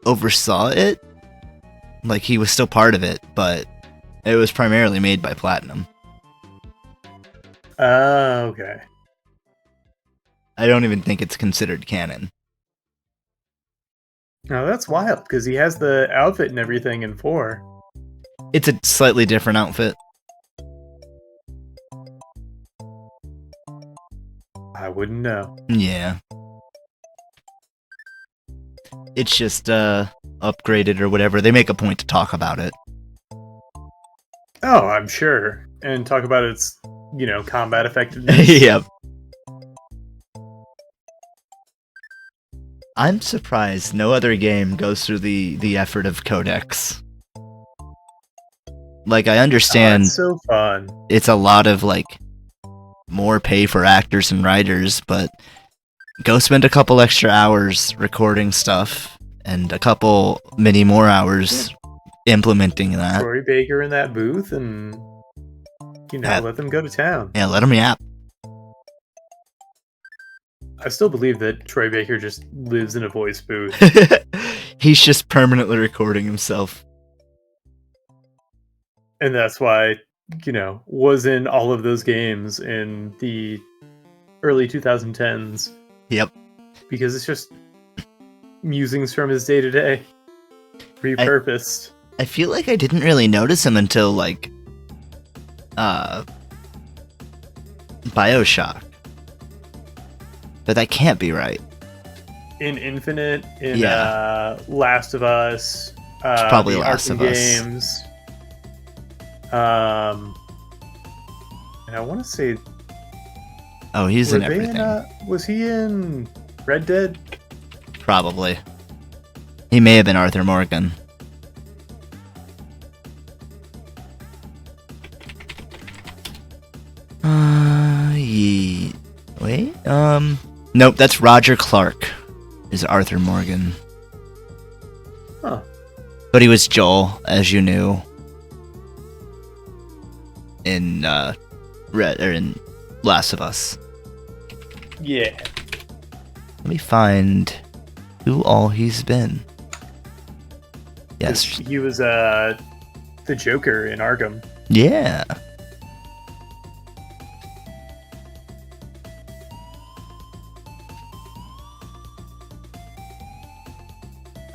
oversaw it. Like, he was still part of it, but it was primarily made by Platinum. Okay. I don't even think it's considered canon. Oh, that's wild, because he has the outfit and everything in 4. It's a slightly different outfit. I wouldn't know. Yeah. It's just, upgraded or whatever. They make a point to talk about it. Oh, I'm sure. And talk about its, combat effectiveness. Yep. I'm surprised no other game goes through the effort of codex. Like, I Oh, understand it's so fun. it's a lot of, like, more pay for actors and writers, but go spend a couple extra hours recording stuff and a couple many more hours implementing that. Troy Baker in that booth and, Yeah. let them go to town. Yeah, let them yap. I still believe that Troy Baker just lives in a voice booth. He's just permanently recording himself. And that's why, was in all of those games in the early 2010s. Yep. Because it's just musings from his day to day, repurposed. I feel like I didn't really notice him until, like, BioShock. But that can't be right. in Infinite, in Yeah. Last of Us, It's probably the Last Arkham of Us. games. And I want to say, Oh, he's were in they everything. was he in Red Dead? Probably. He may have been Arthur Morgan. Wait. Nope, that's Roger Clark. Is Arthur Morgan. Huh. But he was Joel, as you knew. In in Last of Us. Yeah. Let me find who all he's been. Yes. He was the Joker in Arkham. Yeah.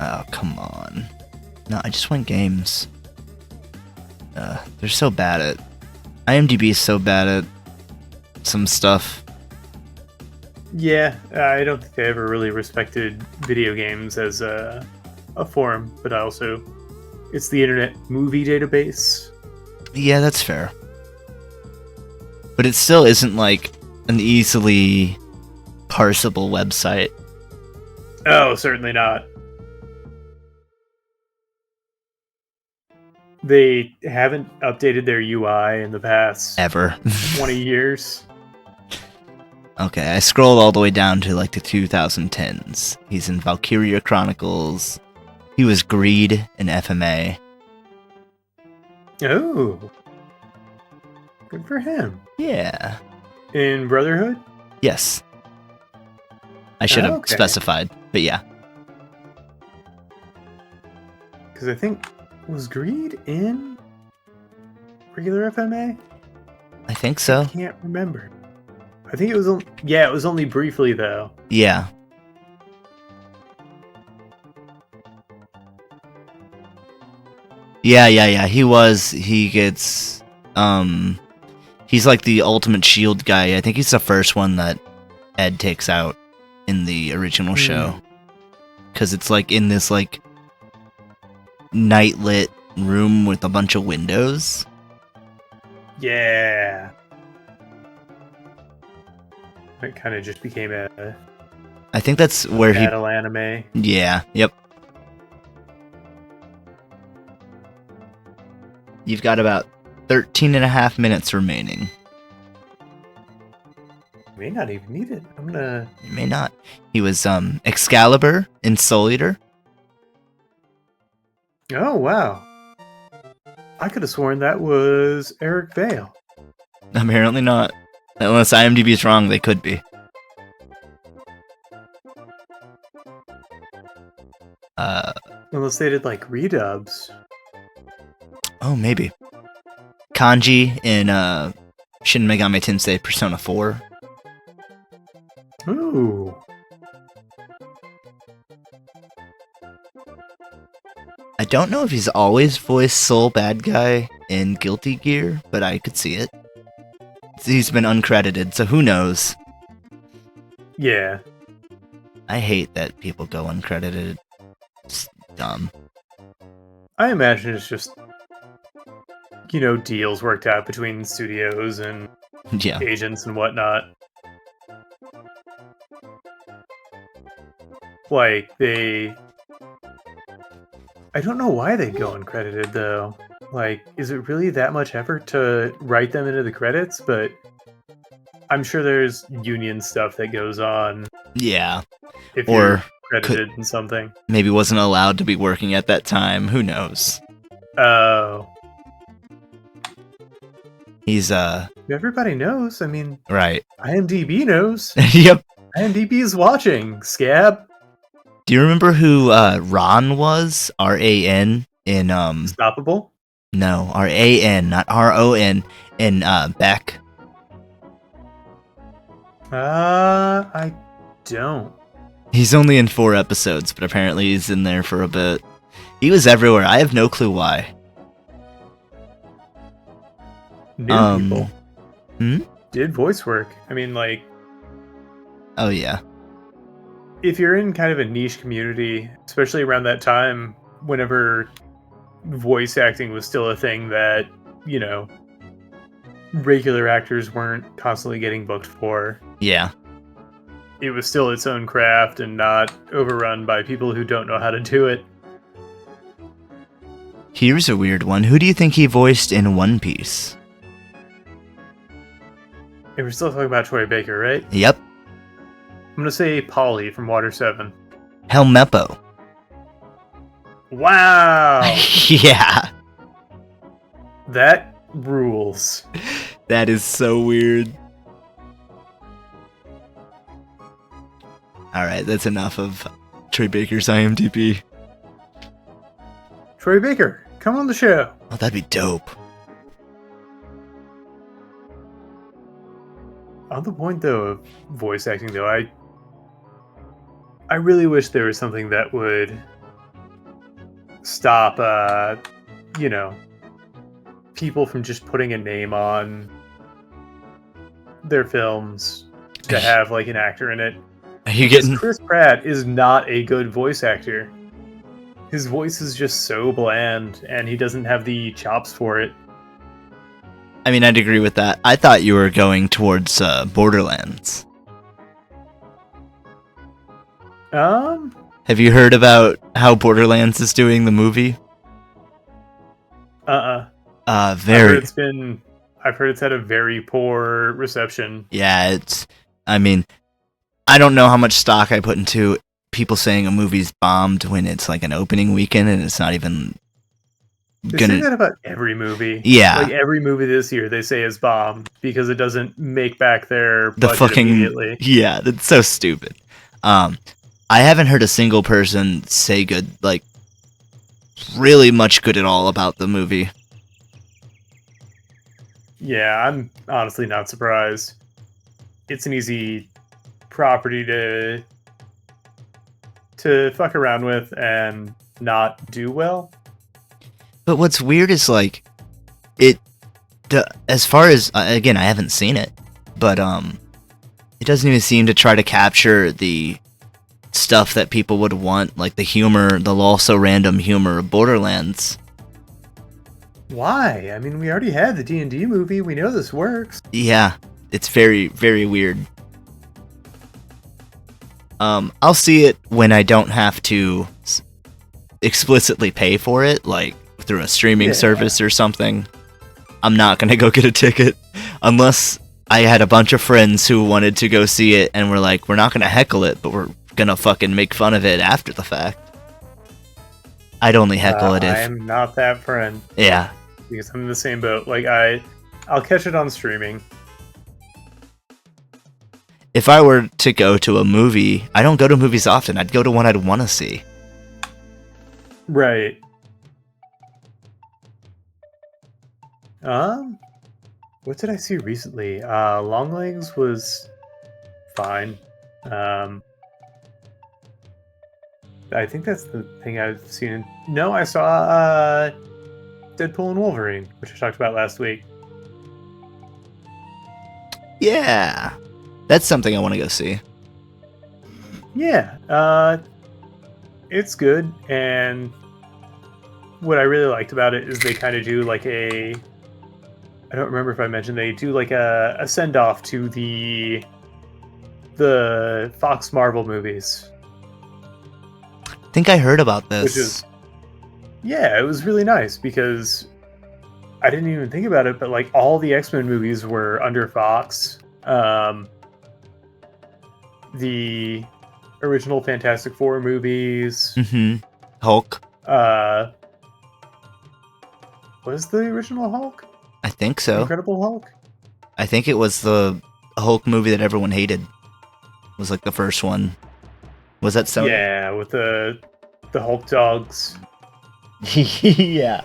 Oh, come on. No, I just want games. They're so bad at... IMDb is so bad at some stuff. Yeah, I don't think they ever really respected video games as a form, but also it's the Internet Movie Database. Yeah, that's fair. But it still isn't like an easily parsable website. Oh, certainly not. They haven't updated their UI in the past Ever. 20 years. Okay, I scrolled all the way down to like the 2010s. He's in Valkyria Chronicles. He was Greed in FMA. Oh. Good for him. Yeah. In Brotherhood? Yes. I should have Okay. specified, but yeah. Because I think, was Greed in regular FMA? I think so. I can't remember. I think it was, yeah, it was only briefly though. Yeah. Yeah. He gets, he's like the ultimate shield guy. I think he's the first one that Ed takes out in the original show. Because it's like in this like night lit room with a bunch of windows. Yeah. It kind of just became a I think that's where he... battle anime. Yeah, yep. You've got about 13 and a half minutes remaining. May not even need it. I'm gonna. You may not. He was Excalibur in Soul Eater. Oh wow! I could have sworn that was Eric Vale. Apparently not. Unless IMDb is wrong, they could be. Unless they did like redubs. Oh, maybe. Kanji in Shin Megami Tensei Persona 4. Ooh. I don't know if he's always voiced Soul Bad Guy in Guilty Gear, but I could see it. He's been uncredited, so who knows? Yeah. I hate that people go uncredited. It's dumb. I imagine it's just, deals worked out between studios and Yeah. agents and whatnot. Like, I don't know why they go uncredited, though. Like, is it really that much effort to write them into the credits? But I'm sure there's union stuff that goes on Yeah. if Or you're credited in something. Maybe wasn't allowed to be working at that time. Who knows? Oh. He's, Everybody knows. I mean, right. IMDb knows. Yep. IMDb is watching, Scab. Do you remember who Ron was? R-A-N in Stoppable? No, R-A-N, not R-O-N in Beck. I don't. He's only in 4 episodes, but apparently he's in there for a bit. He was everywhere. I have no clue why. New people. Hmm? Did voice work. I mean, like, Oh yeah. if you're in kind of a niche community, especially around that time, whenever voice acting was still a thing that, you know, regular actors weren't constantly getting booked for, Yeah. it was still its own craft and not overrun by people who don't know how to do it. Here's a weird one. Who do you think he voiced in One Piece? And we're still talking about Troy Baker, right? Yep. I'm gonna say Polly from Water 7. Helmeppo. Wow! Yeah. That rules. That is so weird. Alright, that's enough of Troy Baker's IMDb. Troy Baker, come on the show. Oh, that'd be dope. On the point, though, of voice acting, though, I really wish there was something that would stop, you know, people from just putting a name on their films to have, like, an actor in it. Are you Because getting... Chris Pratt is not a good voice actor. His voice is just so bland, and he doesn't have the chops for it. I mean, I'd agree with that. I thought you were going towards Borderlands. Have you heard about how Borderlands is doing the movie? Very. I've heard it's had a very poor reception. Yeah, I mean, I don't know how much stock I put into people saying a movie's bombed when it's like an opening weekend and it's not even They say that about every movie. Yeah. Like every movie this year they say is bombed because it doesn't make back their budget immediately. Yeah, that's so stupid. I haven't heard a single person say good, like, really much good at all about the movie. Yeah, I'm honestly not surprised. It's an easy property to fuck around with and not do well. But what's weird is, like, as far as, again, I haven't seen it, but it doesn't even seem to try to capture the stuff that people would want, like the humor, the also random humor of Borderlands. Why? I mean, we already had the D&D movie. We know this works. Yeah, it's very, very weird. I'll see it when I don't have to explicitly pay for it, like through a streaming service or something. I'm not gonna go get a ticket unless I had a bunch of friends who wanted to go see it and were like, we're not gonna heckle it, but we're gonna fucking make fun of it after the fact. I'd only heckle it if... I'm not that friend. Yeah. Because I'm in the same boat. Like, I'll catch it on streaming. If I were to go to a movie, I don't go to movies often. I'd go to one I'd want to see. Right. What did I see recently? Longlegs was fine. I think that's the thing I've seen. No, I saw Deadpool and Wolverine, which I talked about last week. Yeah. That's something I want to go see. Yeah, it's good, and what I really liked about it is they kind of do like I don't remember if I mentioned, they do like a send-off to the Fox Marvel movies. I think I heard about this. Which is, yeah, it was really nice because I didn't even think about it, but like all the X-Men movies were under Fox. The original Fantastic Four movies. Mm-hmm. Hulk. Was the original Hulk? I think so. Incredible Hulk? I think it was the Hulk movie that everyone hated. It was like the first one. Was that so? Yeah, with the Hulk dogs. Yeah.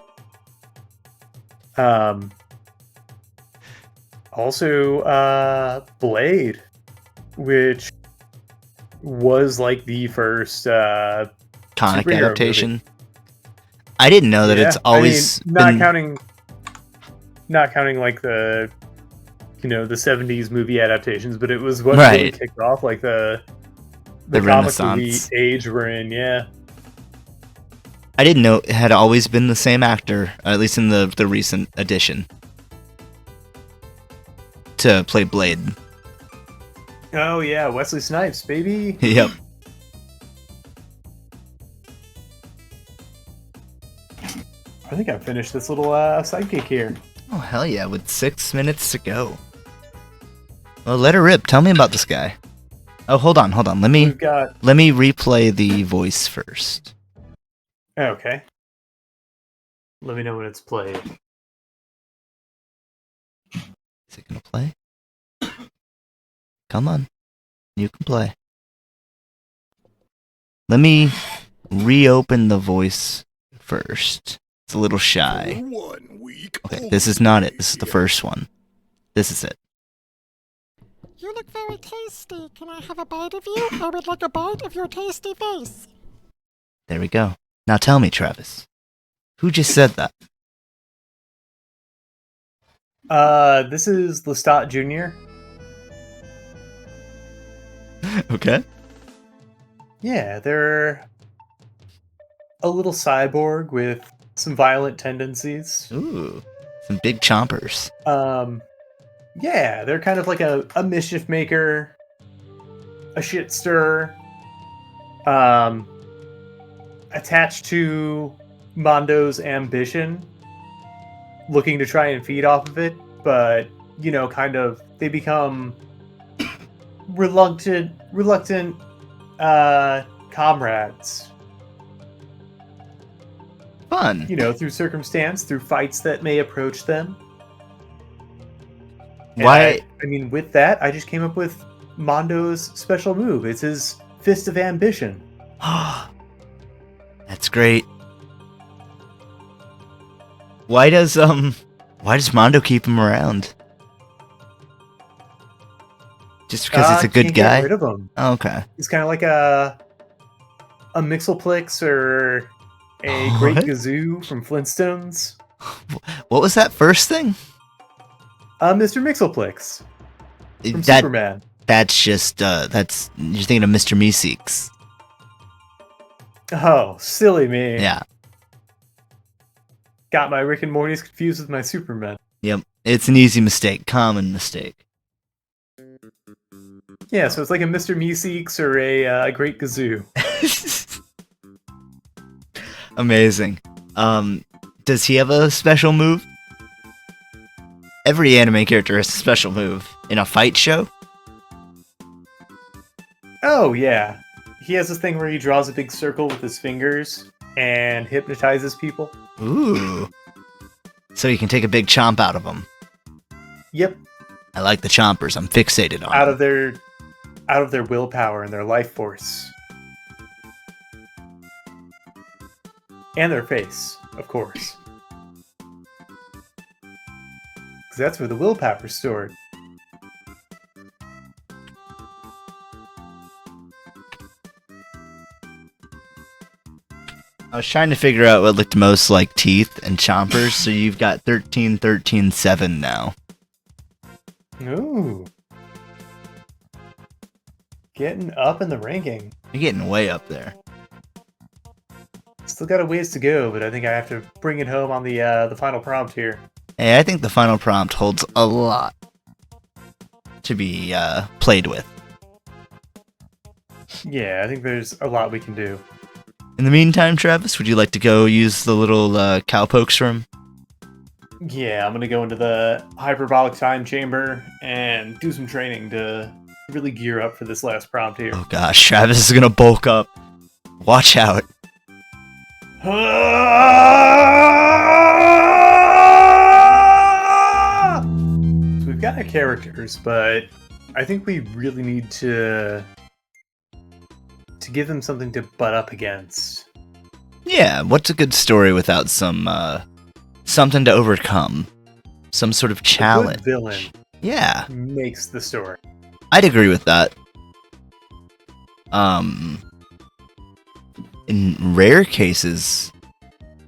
Also, Blade, which was like the first comic superhero adaptation. movie. I didn't know that it's always not counting like the the 70s movie adaptations, but it was what really kicked off like the the comic Renaissance. movie age we're in. Yeah. I didn't know it had always been the same actor, at least in the recent edition, to play Blade. Oh yeah, Wesley Snipes, baby. Yep. I think I finished this little sidekick here. Oh, hell yeah, with 6 minutes to go. Well, let her rip. Tell me about this guy. Oh, hold on. Let me We've got. replay the voice first. Okay. Let me know when it's played. Is it gonna play? Come on. You can play. Let me reopen the voice first. It's a little shy. For 1 week Okay, this is not it. This is the first one. This is it. You look very tasty. Can I have a bite of you? I would like a bite of your tasty face. There we go. Now tell me, Travis. Who just said that? This is Lestat Jr. Okay. Yeah, they're a little cyborg with some violent tendencies. Ooh. Some big chompers. Yeah, they're kind of like a mischief maker, a shit stirrer, attached to Mondo's ambition, looking to try and feed off of it, but, you know, kind of, they become reluctant comrades. Fun. You know, through circumstance, through fights that may approach them. And Why? I mean, with that, I just came up with Mondo's special move. It's his Fist of Ambition. That's great. Why does Mondo keep him around? Just because he's a good Can't guy? Get rid of him. Oh, okay. He's kind of like a Mixelplex or a Great What? Gazoo from Flintstones. What was that first thing? Mr. Mixelplex from That Superman. that's just that's you're thinking of Mr. Meeseeks. Oh, silly me. Yeah. Got my Rick and Morty's confused with my Superman. Yep. It's an easy mistake, common mistake. Yeah, so it's like a Mr. Meeseeks or a Great Gazoo. Amazing. Does he have a special move? Every anime character has a special move. In a fight show? Oh, yeah. He has this thing where he draws a big circle with his fingers and hypnotizes people. Ooh. So you can take a big chomp out of them. Yep. I like the chompers. I'm fixated on Out them. of their willpower and their life force. And their face, of course. Because that's where the willpower's stored. I was trying to figure out what looked most like teeth and chompers, so you've got 13, 13, 7 now. Ooh. Getting up in the ranking. You're getting way up there. Still got a ways to go, but I think I have to bring it home on the final prompt here. Hey, I think the final prompt holds a lot to be played with. Yeah, I think there's a lot we can do. In the meantime, Travis, would you like to go use the little cowpokes room? Yeah, I'm gonna go into the hyperbolic time chamber and do some training to really gear up for this last prompt here. Oh gosh, Travis is gonna bulk up. Watch out. So we've got our characters, but I think we really need to give them something to butt up against. Yeah, what's a good story without some something to overcome? Some sort of A challenge. good villain Yeah, makes the story. I'd agree with that. In rare cases,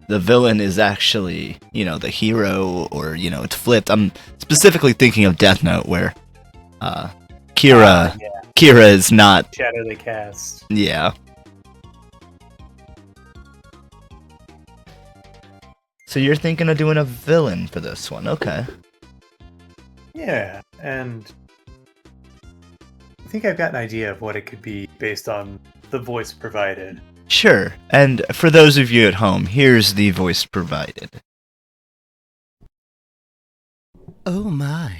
the villain is actually, the hero, or, it's flipped. I'm specifically thinking of Death Note, where Kira Kira is not. Shadow they cast. Yeah. So you're thinking of doing a villain for this one, okay? Yeah, and I think I've got an idea of what it could be based on the voice provided. Sure. And for those of you at home, here's the voice provided. Oh my.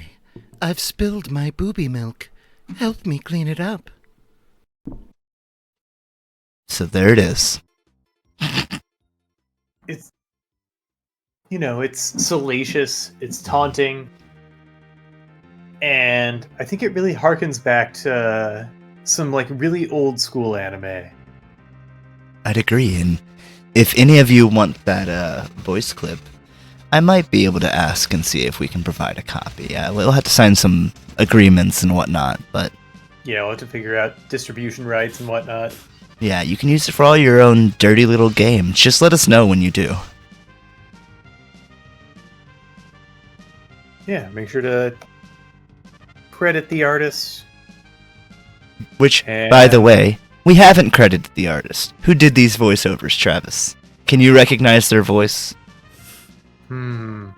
I've spilled my booby milk. Help me clean it up. So there it is. It's, it's salacious, it's taunting, and I think it really harkens back to some like really old school anime. I'd agree, and if any of you want that voice clip, I might be able to ask and see if we can provide a copy. Yeah, we'll have to sign some agreements and whatnot, but Yeah, we'll have to figure out distribution rights and whatnot. yeah, you can use it for all your own dirty little games. Just let us know when you do. Yeah, make sure to credit the artist. Which, And- by the way, we haven't credited the artist. Who did these voiceovers, Travis? Can you recognize their voice? I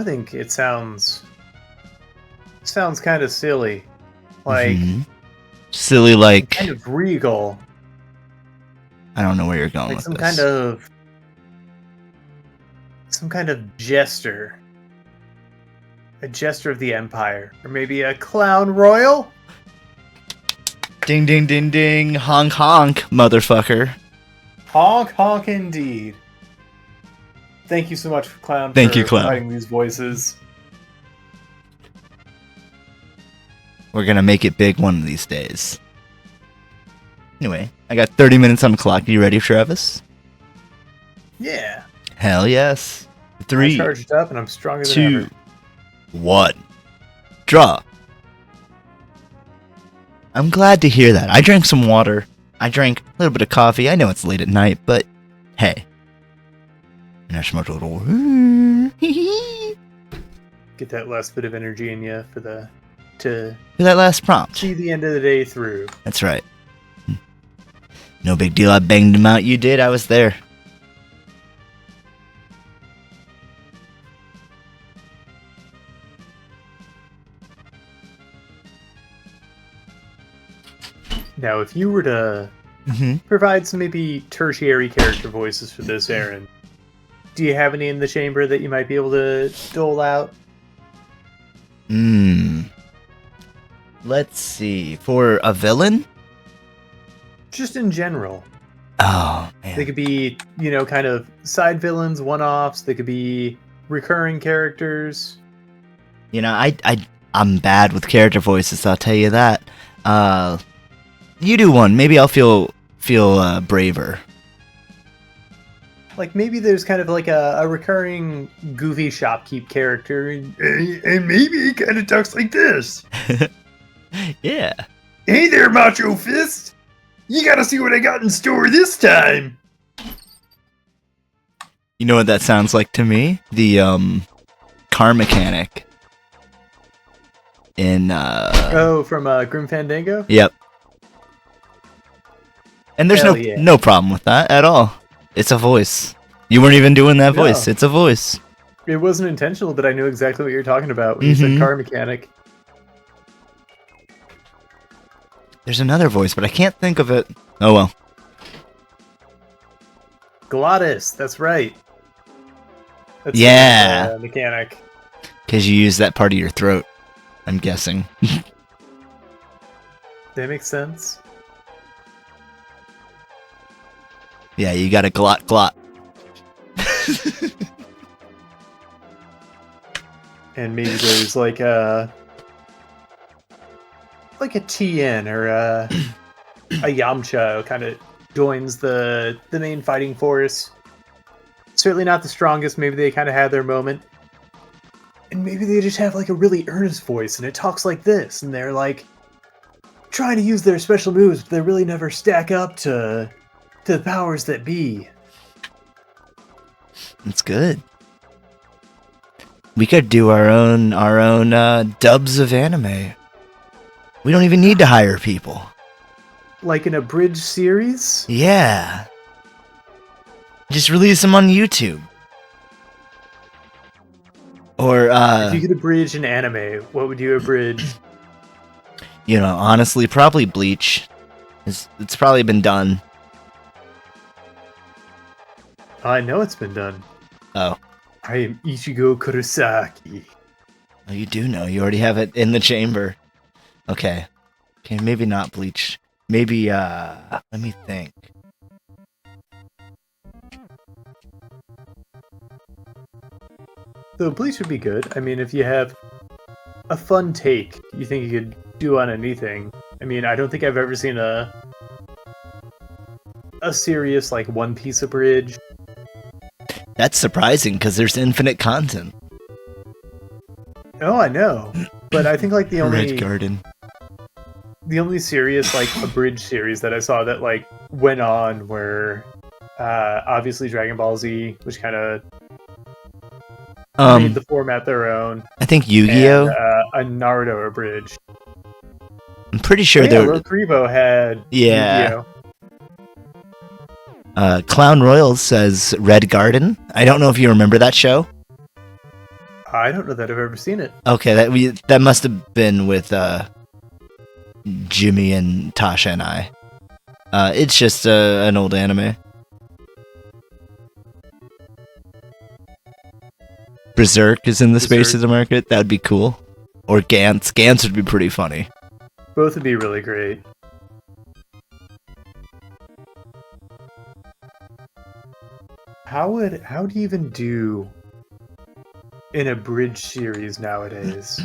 think it sounds kind of silly. Like, Mhm. Silly, like, kind of regal. I don't know where you're going Like with some this. kind of jester. A jester of the Empire. Or maybe a clown royal? Ding, ding, ding, ding. Honk, honk, motherfucker. Honk honk indeed. Thank you so much, Clown, Thank for you, Clown. providing these voices. We're gonna make it big one of these days. Anyway, I got 30 minutes on the clock. Are you ready, Travis? Yeah. Hell yes. I'm 3, charged up and I'm stronger than 2, ever. 1. Draw. I'm glad to hear that. I drank some water. I drank a little bit of coffee. I know it's late at night, but hey. And I smoked a little. Get that last bit of energy in you to For that last prompt. see the end of the day through. That's right. No big deal. I banged him out. You did. I was there. Now, if you were to Mm-hmm. provide some maybe tertiary character voices for this, Aaron, do you have any in the chamber that you might be able to dole out? Let's see. For a villain? Just in general. Oh, They man. could be, kind of side villains, one-offs. They could be recurring characters. You know, I'm bad with character voices, I'll tell you that. You do one. Maybe I'll feel braver. Like, maybe there's kind of like a recurring goofy shopkeep character. And maybe he kind of talks like this. Yeah. Hey there, Macho Fist! You gotta see what I got in store this time! You know what that sounds like to me? The car mechanic in Oh, from Grim Fandango? Yep. And there's Hell yeah. no problem with that at all. It's a voice. You weren't even doing that No. voice. It's a voice. It wasn't intentional, but I knew exactly what you're talking about when you said Mhm. car mechanic. There's another voice, but I can't think of it. Oh well. Glottis, that's right. That's Yeah. the mechanic. Because you use that part of your throat, I'm guessing. That makes sense. Yeah, you got a glot. And maybe there's like a TN or a Yamcha who kind of joins the main fighting force. Certainly not the strongest. Maybe they kind of had their moment. And maybe they just have like a really earnest voice and it talks like this. And they're like trying to use their special moves, but they really never stack up to the powers that be. It's good. We could do our own dubs of anime. We don't even need to hire people. Like an abridged series? Yeah. Just release them on YouTube. Or, If you could abridge an anime, what would you abridge? you know, honestly, probably Bleach. It's probably been done. I know it's been done. Oh. I am Ichigo Kurosaki. Oh, you do know. You already have it in the chamber. Okay. Okay, maybe not Bleach. Maybe, let me think. So Bleach would be good. I mean, if you have a fun take you think you could do on anything. I mean, I don't think I've ever seen a serious, like, One Piece abridged. That's surprising, because there's infinite content. Oh, I know. But I think, like, the Red Garden. only serious, like, abridged series that I saw that, like, went on were obviously Dragon Ball Z, which kind of made the format their own. I think Yu-Gi-Oh! And, a Naruto abridged. I'm pretty sure there. Rokrivo had Yu-Gi-Oh! Clown Royals says Red Garden. I don't know if you remember that show. I don't know that I've ever seen it. Okay, that must have been with Jimmy and Tasha and I. It's just an old anime. Berserk is in the space of the market. That would be cool. Or Gantz. Gantz would be pretty funny. Both would be really great. How do you even do an abridged series nowadays?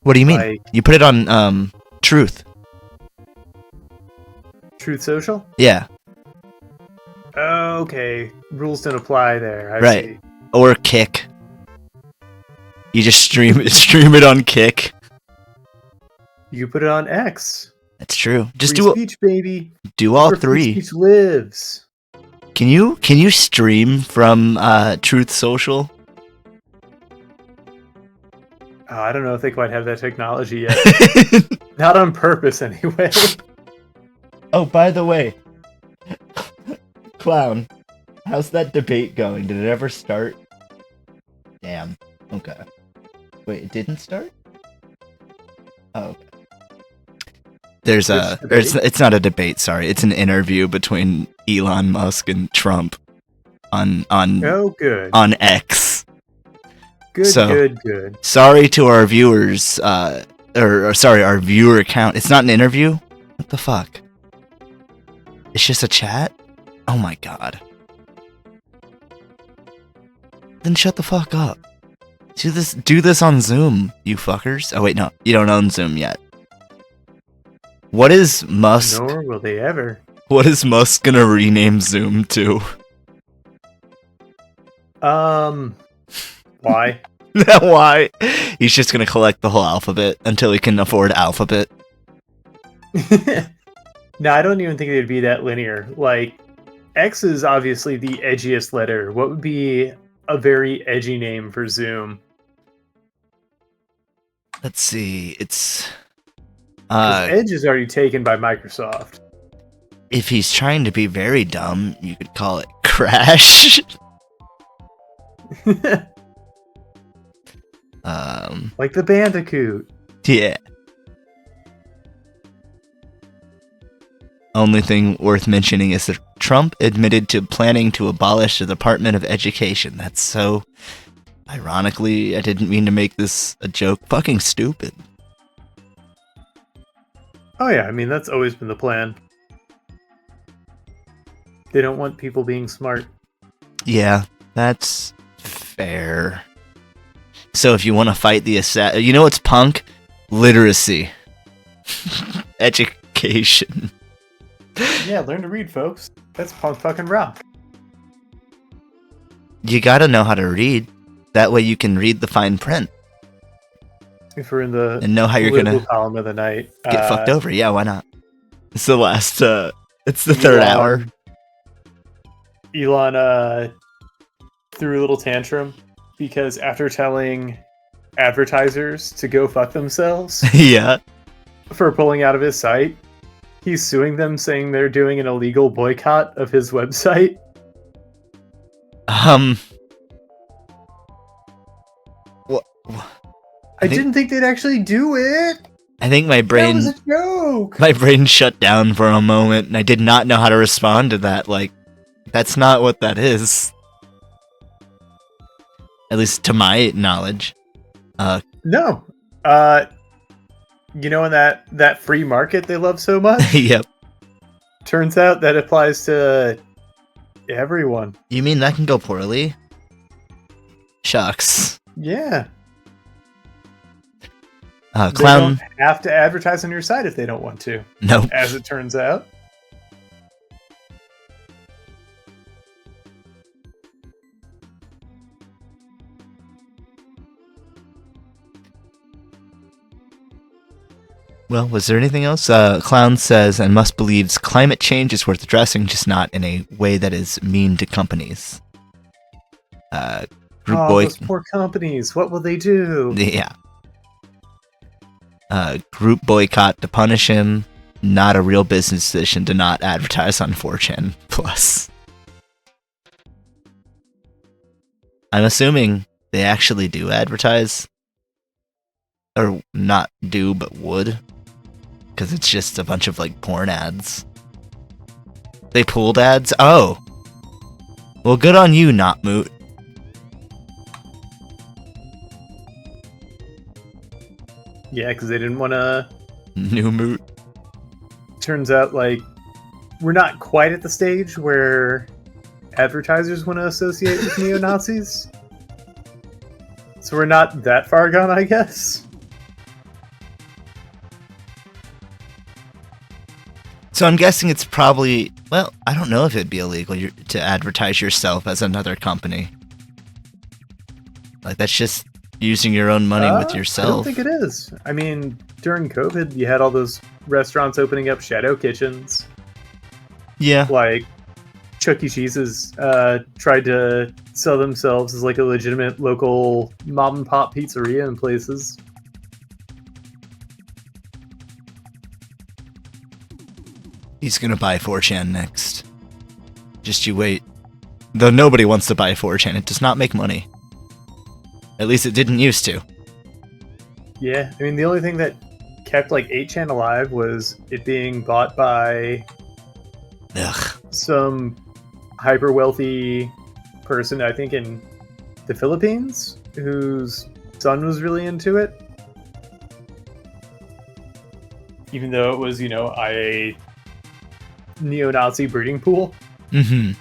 What do you mean? Like, you put it on Truth. Truth Social? Yeah. Okay. Rules don't apply there. I Right. see. Or Kick. You just stream it on Kick. You put it on X. That's true. Just Free speech, baby. do all Where free three. speech lives. Can you stream from Truth Social? I don't know if they quite have that technology yet. Not on purpose, anyway. Oh, by the way, Clown, how's that debate going? Did it ever start? Damn. Okay. Wait, it didn't start? Oh, okay. There's it's not a debate, sorry. It's an interview between Elon Musk and Trump on Oh, good. on X. Good. Sorry to our viewers, or sorry, our viewer count. It's not an interview? What the fuck? It's just a chat? Oh my god. Then shut the fuck up. Do this on Zoom, you fuckers. Oh wait, no. You don't own Zoom yet. What is Musk? Nor will they ever. What is Musk gonna rename Zoom to? Why? Why? He's just gonna collect the whole alphabet until he can afford alphabet. No, I don't even think it'd be that linear. Like, X is obviously the edgiest letter. What would be a very edgy name for Zoom? Let's see. It's 'Cause Edge is already taken by Microsoft. if he's trying to be very dumb, you could call it Crash. Like the Bandicoot. Yeah. Only thing worth mentioning is that Trump admitted to planning to abolish the Department of Education. That's so... Ironically, I didn't mean to make this a joke. Fucking stupid. Oh yeah, I mean, that's always been the plan. They don't want people being smart. Yeah, that's fair. So if you want to fight the you know what's punk? Literacy. Education. Yeah, learn to read, folks. That's punk fucking rock. You gotta know how to read. That way you can read the fine print. If we're in the And know how you're political gonna column of the night, get fucked over. Yeah, why not? It's the last, it's the third hour. Elon threw a little tantrum because after telling advertisers to go fuck themselves, Yeah. for pulling out of his site. He's suing them, saying they're doing an illegal boycott of his website. What? I didn't think they'd actually do it. I think my That brain was a joke. my brain shut down for a moment, and I did not know how to respond to that. Like, that's not what that is. At least to my knowledge. No. You know, in that free market they love so much? Yep. Turns out that applies to everyone. You mean that can go poorly? Shucks. Yeah. Clown. They don't have to advertise on your site if they don't want to, Nope. as it turns out. Well, was there anything else? Clown says, and Musk believes climate change is worth addressing, just not in a way that is mean to companies. Those poor companies. What will they do? Yeah. Group boycott to punish him. Not a real business decision to not advertise on 4chan Plus. I'm assuming they actually do advertise. Or not do, but would. Because it's just a bunch of, like, porn ads. They pulled ads? Oh. Well, good on you, Not Moot. Yeah, because they didn't want to... New Moot. Turns out, like, we're not quite at the stage where advertisers want to associate with neo-Nazis. So we're not that far gone, I guess. So I'm guessing it's probably... Well, I don't know if it'd be illegal to advertise yourself as another company. Like, that's just using your own money with yourself. I don't think it is. I mean, during COVID, you had all those restaurants opening up shadow kitchens. Yeah. Like, Chuck E. Cheese's tried to sell themselves as like a legitimate local mom and pop pizzeria in places. He's gonna buy 4chan next. Just you wait. Though nobody wants to buy 4chan, it does not make money. At least it didn't used to. Yeah, I mean, the only thing that kept like 8chan alive was it being bought by some hyper wealthy person, I think in the Philippines, whose son was really into it. Even though it was, you know, a neo-Nazi breeding pool. Mm-hmm.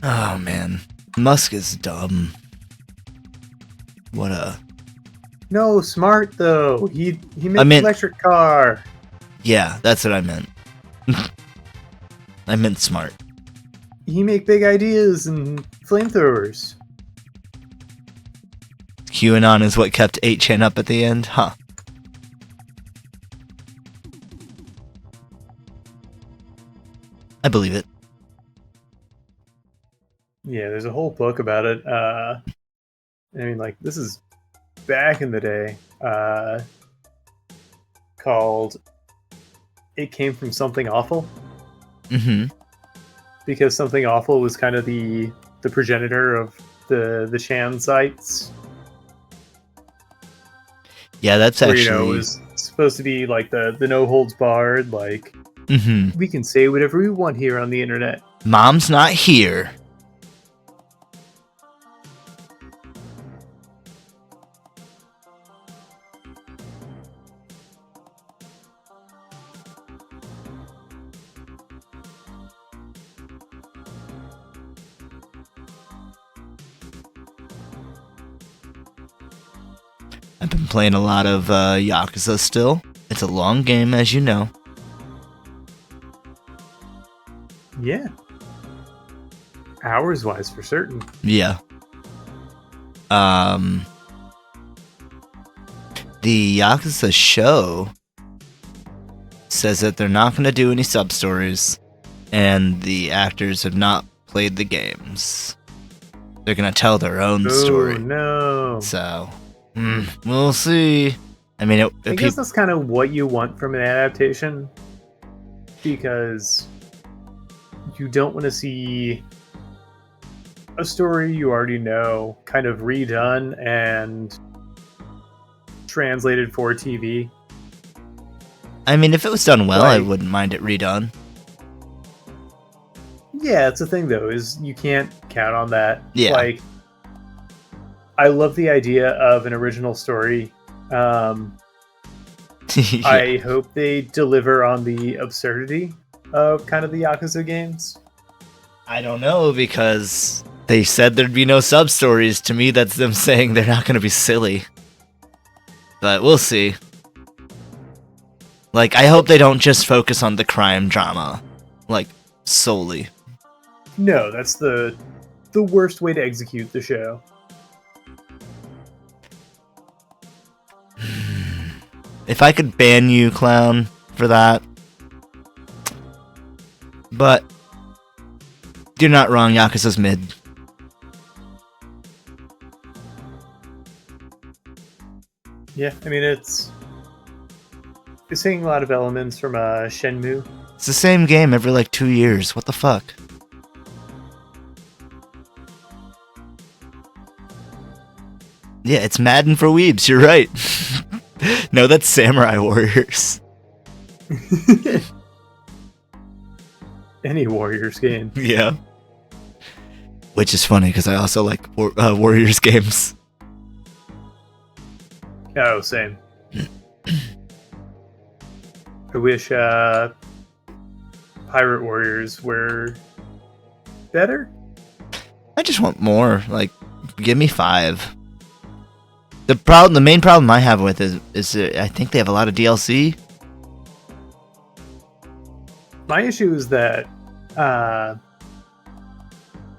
Oh, man. Musk is dumb. What a... No, smart though. He made I an meant- electric car. Yeah, that's what I meant. I meant smart. He make big ideas and flamethrowers. QAnon is what kept 8chan up at the end? Huh. I believe it. Yeah, there's a whole book about it. I mean, like, this is back in the day. Called It Came From Something Awful. Mm-hmm. Because Something Awful was kind of the progenitor of the Shan sites. Yeah, that's Where, actually... you know, it was supposed to be like the no holds barred, like, Mm-hmm. we can say whatever we want here on the internet. Mom's not here. I've been playing a lot of Yakuza still. It's a long game, as you know. Yeah. Hours wise, for certain. Yeah. The Yakuza show says that they're not going to do any sub-stories, and the actors have not played the games. they're gonna tell their own Oh story. no! So, we'll see. I mean, I guess that's kind of what you want from an adaptation, because you don't want to see a story you already know kind of redone and translated for TV. I mean, if it was done well, I Like- wouldn't mind it redone. Yeah, it's the thing though, is you can't count on that. Yeah. Like, I love the idea of an original story. Yeah. I hope they deliver on the absurdity of kind of the Yakuza games. I don't know, because they said there'd be no sub stories. To me, that's them saying they're not going to be silly. But we'll see. Like, I hope they don't just focus on the crime drama, like, solely. No, that's the worst way to execute the show. If I could ban you, clown, for that. But you're not wrong, Yakuza's mid. Yeah, I mean it's taking a lot of elements from Shenmue. It's the same game every like 2 years. What the fuck? Yeah, it's Madden for weebs, you're right. No, that's Samurai Warriors. Any Warriors game. Yeah. Which is funny, because I also like Warriors games. Oh, same. I wish Pirate Warriors were better. I just want more. Like, give me 5. The main problem I have with it is I think they have a lot of DLC. My issue is that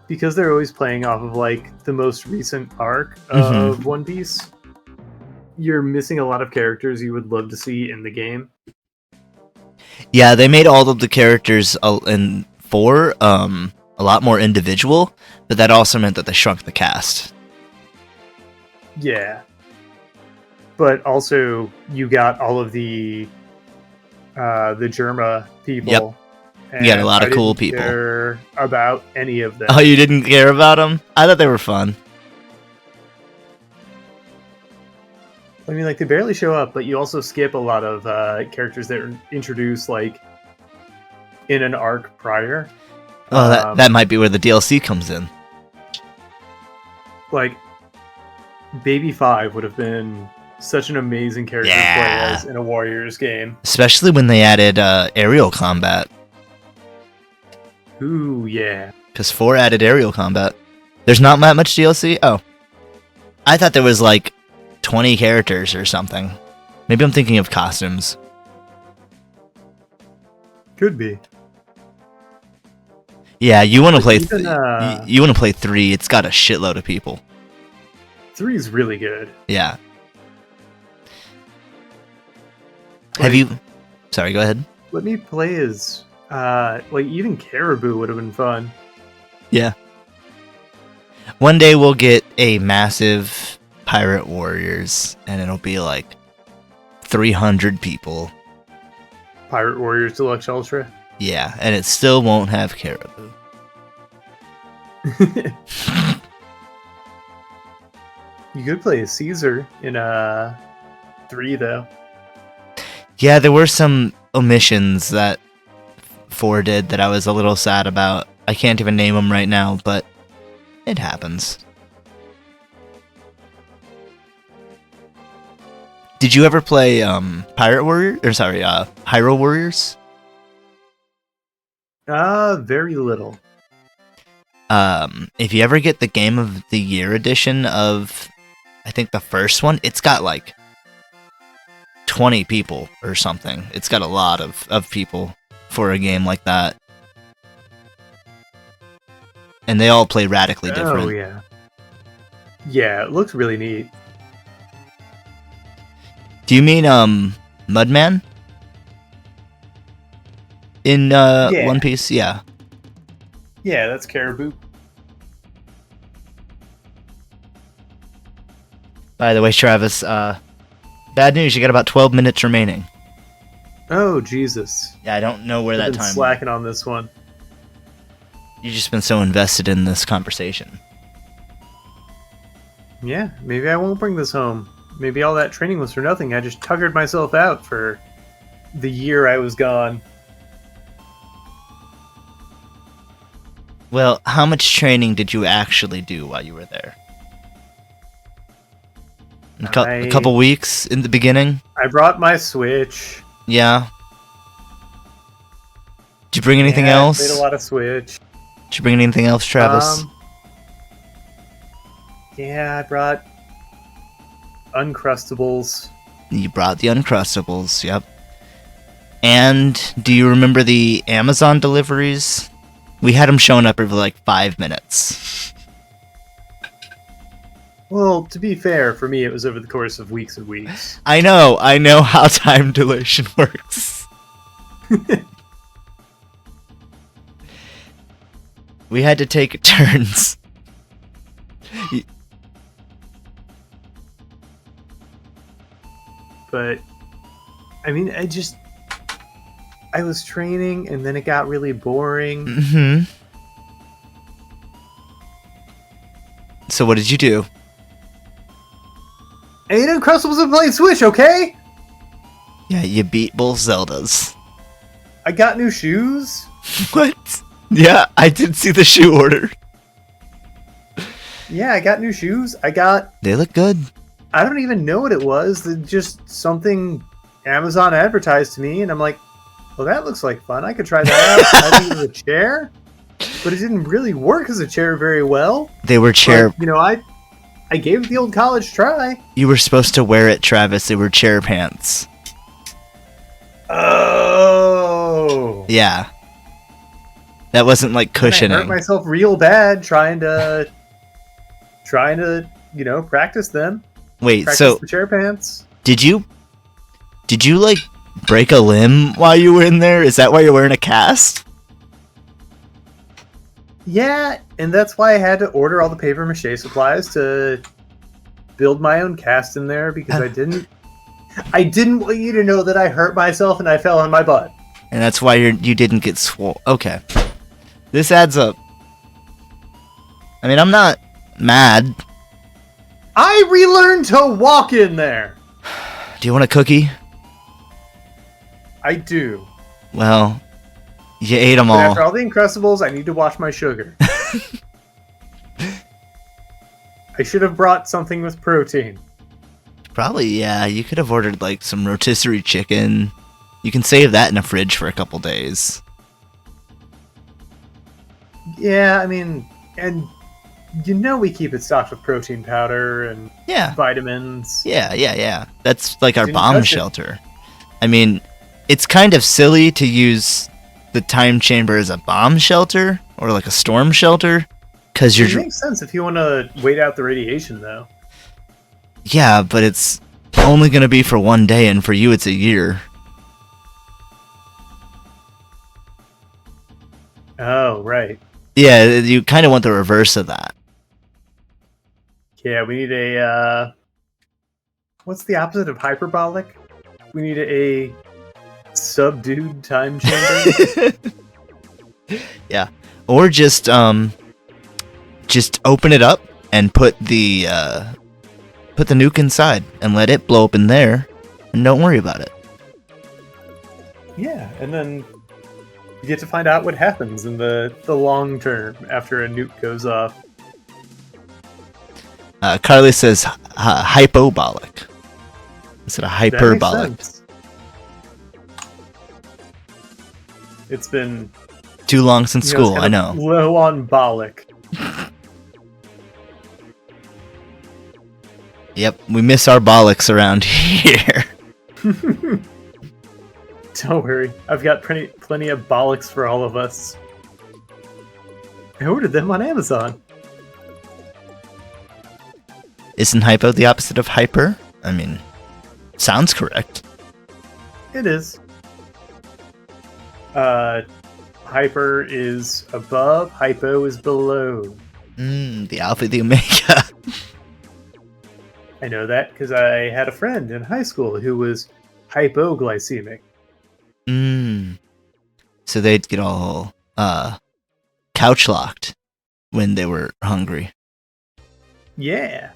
because they're always playing off of like the most recent arc of One Piece, you're missing a lot of characters you would love to see in the game. Yeah, they made all of the characters in 4 a lot more individual, but that also meant that they shrunk the cast. Yeah. But also you got all of the Germa people. Yep. You got a and lot of I cool didn't people. care about any of them. Oh, you didn't care about them? I thought they were fun. I mean, like, they barely show up, but you also skip a lot of characters that are introduced, like, in an arc prior. Oh, that might be where the DLC comes in. Like, Baby 5 would have been such an amazing character to play Yeah. as in a Warriors game. Especially when they added aerial combat. Ooh, yeah. Because 4 added aerial combat. There's not that much DLC? Oh. I thought there was like 20 characters or something. Maybe I'm thinking of costumes. Could be. Yeah, you want to But play. even, You want to play 3. It's got a shitload of people. 3 is really good. Yeah. Like, Have you? Sorry, go ahead. Let me play as, like, even Caribou would have been fun. Yeah. One day we'll get a massive Pirate Warriors, and it'll be like 300 people. Pirate Warriors Deluxe Ultra. Yeah, and it still won't have Caribou. You could play as Caesar in 3, though. Yeah, there were some omissions that 4 did that I was a little sad about. I can't even name them right now, but it happens. Did you ever play Pirate Warrior? Or sorry, Hyrule Warriors? Very little. If you ever get the Game of the Year edition of, I think the first one, it's got like 20 people or something. It's got a lot of people for a game like that. And they all play radically different. Oh, yeah. Yeah, it looks really neat. Do you mean Mudman? In Yeah. One Piece? Yeah. Yeah, that's Caribou. By the way, Travis, bad news, you got about 12 minutes remaining. Oh, Jesus. Yeah, I don't know where I've that been time went. slacking on this one. You've just been so invested in this conversation. Yeah, maybe I won't bring this home. Maybe all that training was for nothing. I just tuggered myself out for the year I was gone. Well, how much training did you actually do while you were there? A couple weeks in the beginning? I brought my Switch. Yeah. Did you bring anything Yeah, else? I played a lot of Switch. Did you bring anything else, Travis? Yeah, I brought Uncrustables. You brought the Uncrustables, yep. And do you remember the Amazon deliveries? We had them showing up every like 5 minutes. Well, to be fair, for me it was over the course of weeks and weeks. I know how time dilation works. We had to take turns. But, I mean, I was training and then it got really boring. Mm-hmm. So what did you do? I ate Uncrustables and played Switch, okay? Yeah, you beat both Zeldas. I got new shoes. What? Yeah, I did see the shoe order. Yeah, I got new shoes. They look good. I don't even know what it was. Just something Amazon advertised to me, and I'm like, well, that looks like fun. I could try that out. I think it was a chair, but it didn't really work as a chair very well. They were chair. But, I gave it the old college try. You were supposed to wear it, Travis. They were chair pants. Oh. Yeah. That wasn't like I cushioning. hurt myself real bad trying to, practice them. Wait, Practice so the chair pants. did you like break a limb while you were in there? Is that why you're wearing a cast? Yeah, and that's why I had to order all the paper mache supplies to build my own cast in there because I didn't want you to know that I hurt myself and I fell on my butt. And that's why you didn't get swole. Okay. This adds up. I mean, I'm not mad. I relearned to walk in there. Do you want a cookie? I do. Well, you ate them But all. after all the Uncrustables, I need to watch my sugar. I should have brought something with protein. Probably, yeah. You could have ordered like some rotisserie chicken. You can save that in a fridge for a couple days. Yeah, I mean, and we keep it stocked with protein powder and Yeah. vitamins. Yeah. That's like our Didn't bomb touch it. shelter. I mean, it's kind of silly to use the time chamber as a bomb shelter or like a storm shelter because It you're makes sense if you want to wait out the radiation, though. yeah, but it's only going to be for one day, and for you it's a year. Oh, right. Yeah, you kind of want the reverse of that. Yeah, we need a, what's the opposite of hyperbolic? We need a subdued time chamber. Yeah, or just open it up and put the nuke inside and let it blow up in there, and don't worry about it. Yeah, and then you get to find out what happens in the long term after a nuke goes off. Carly says hypobolic instead of That makes hyperbolic. sense. It's been Too long since it's school, I kind know. of low on bolic. Yep, we miss our bollocks around here. Don't worry, I've got plenty of bolics for all of us. I ordered them on Amazon. Isn't hypo the opposite of hyper? I mean, sounds correct. It is. Hyper is above, hypo is below. The alpha, the omega. I know that because I had a friend in high school who was hypoglycemic. So they'd get all couch locked when they were hungry. Yeah.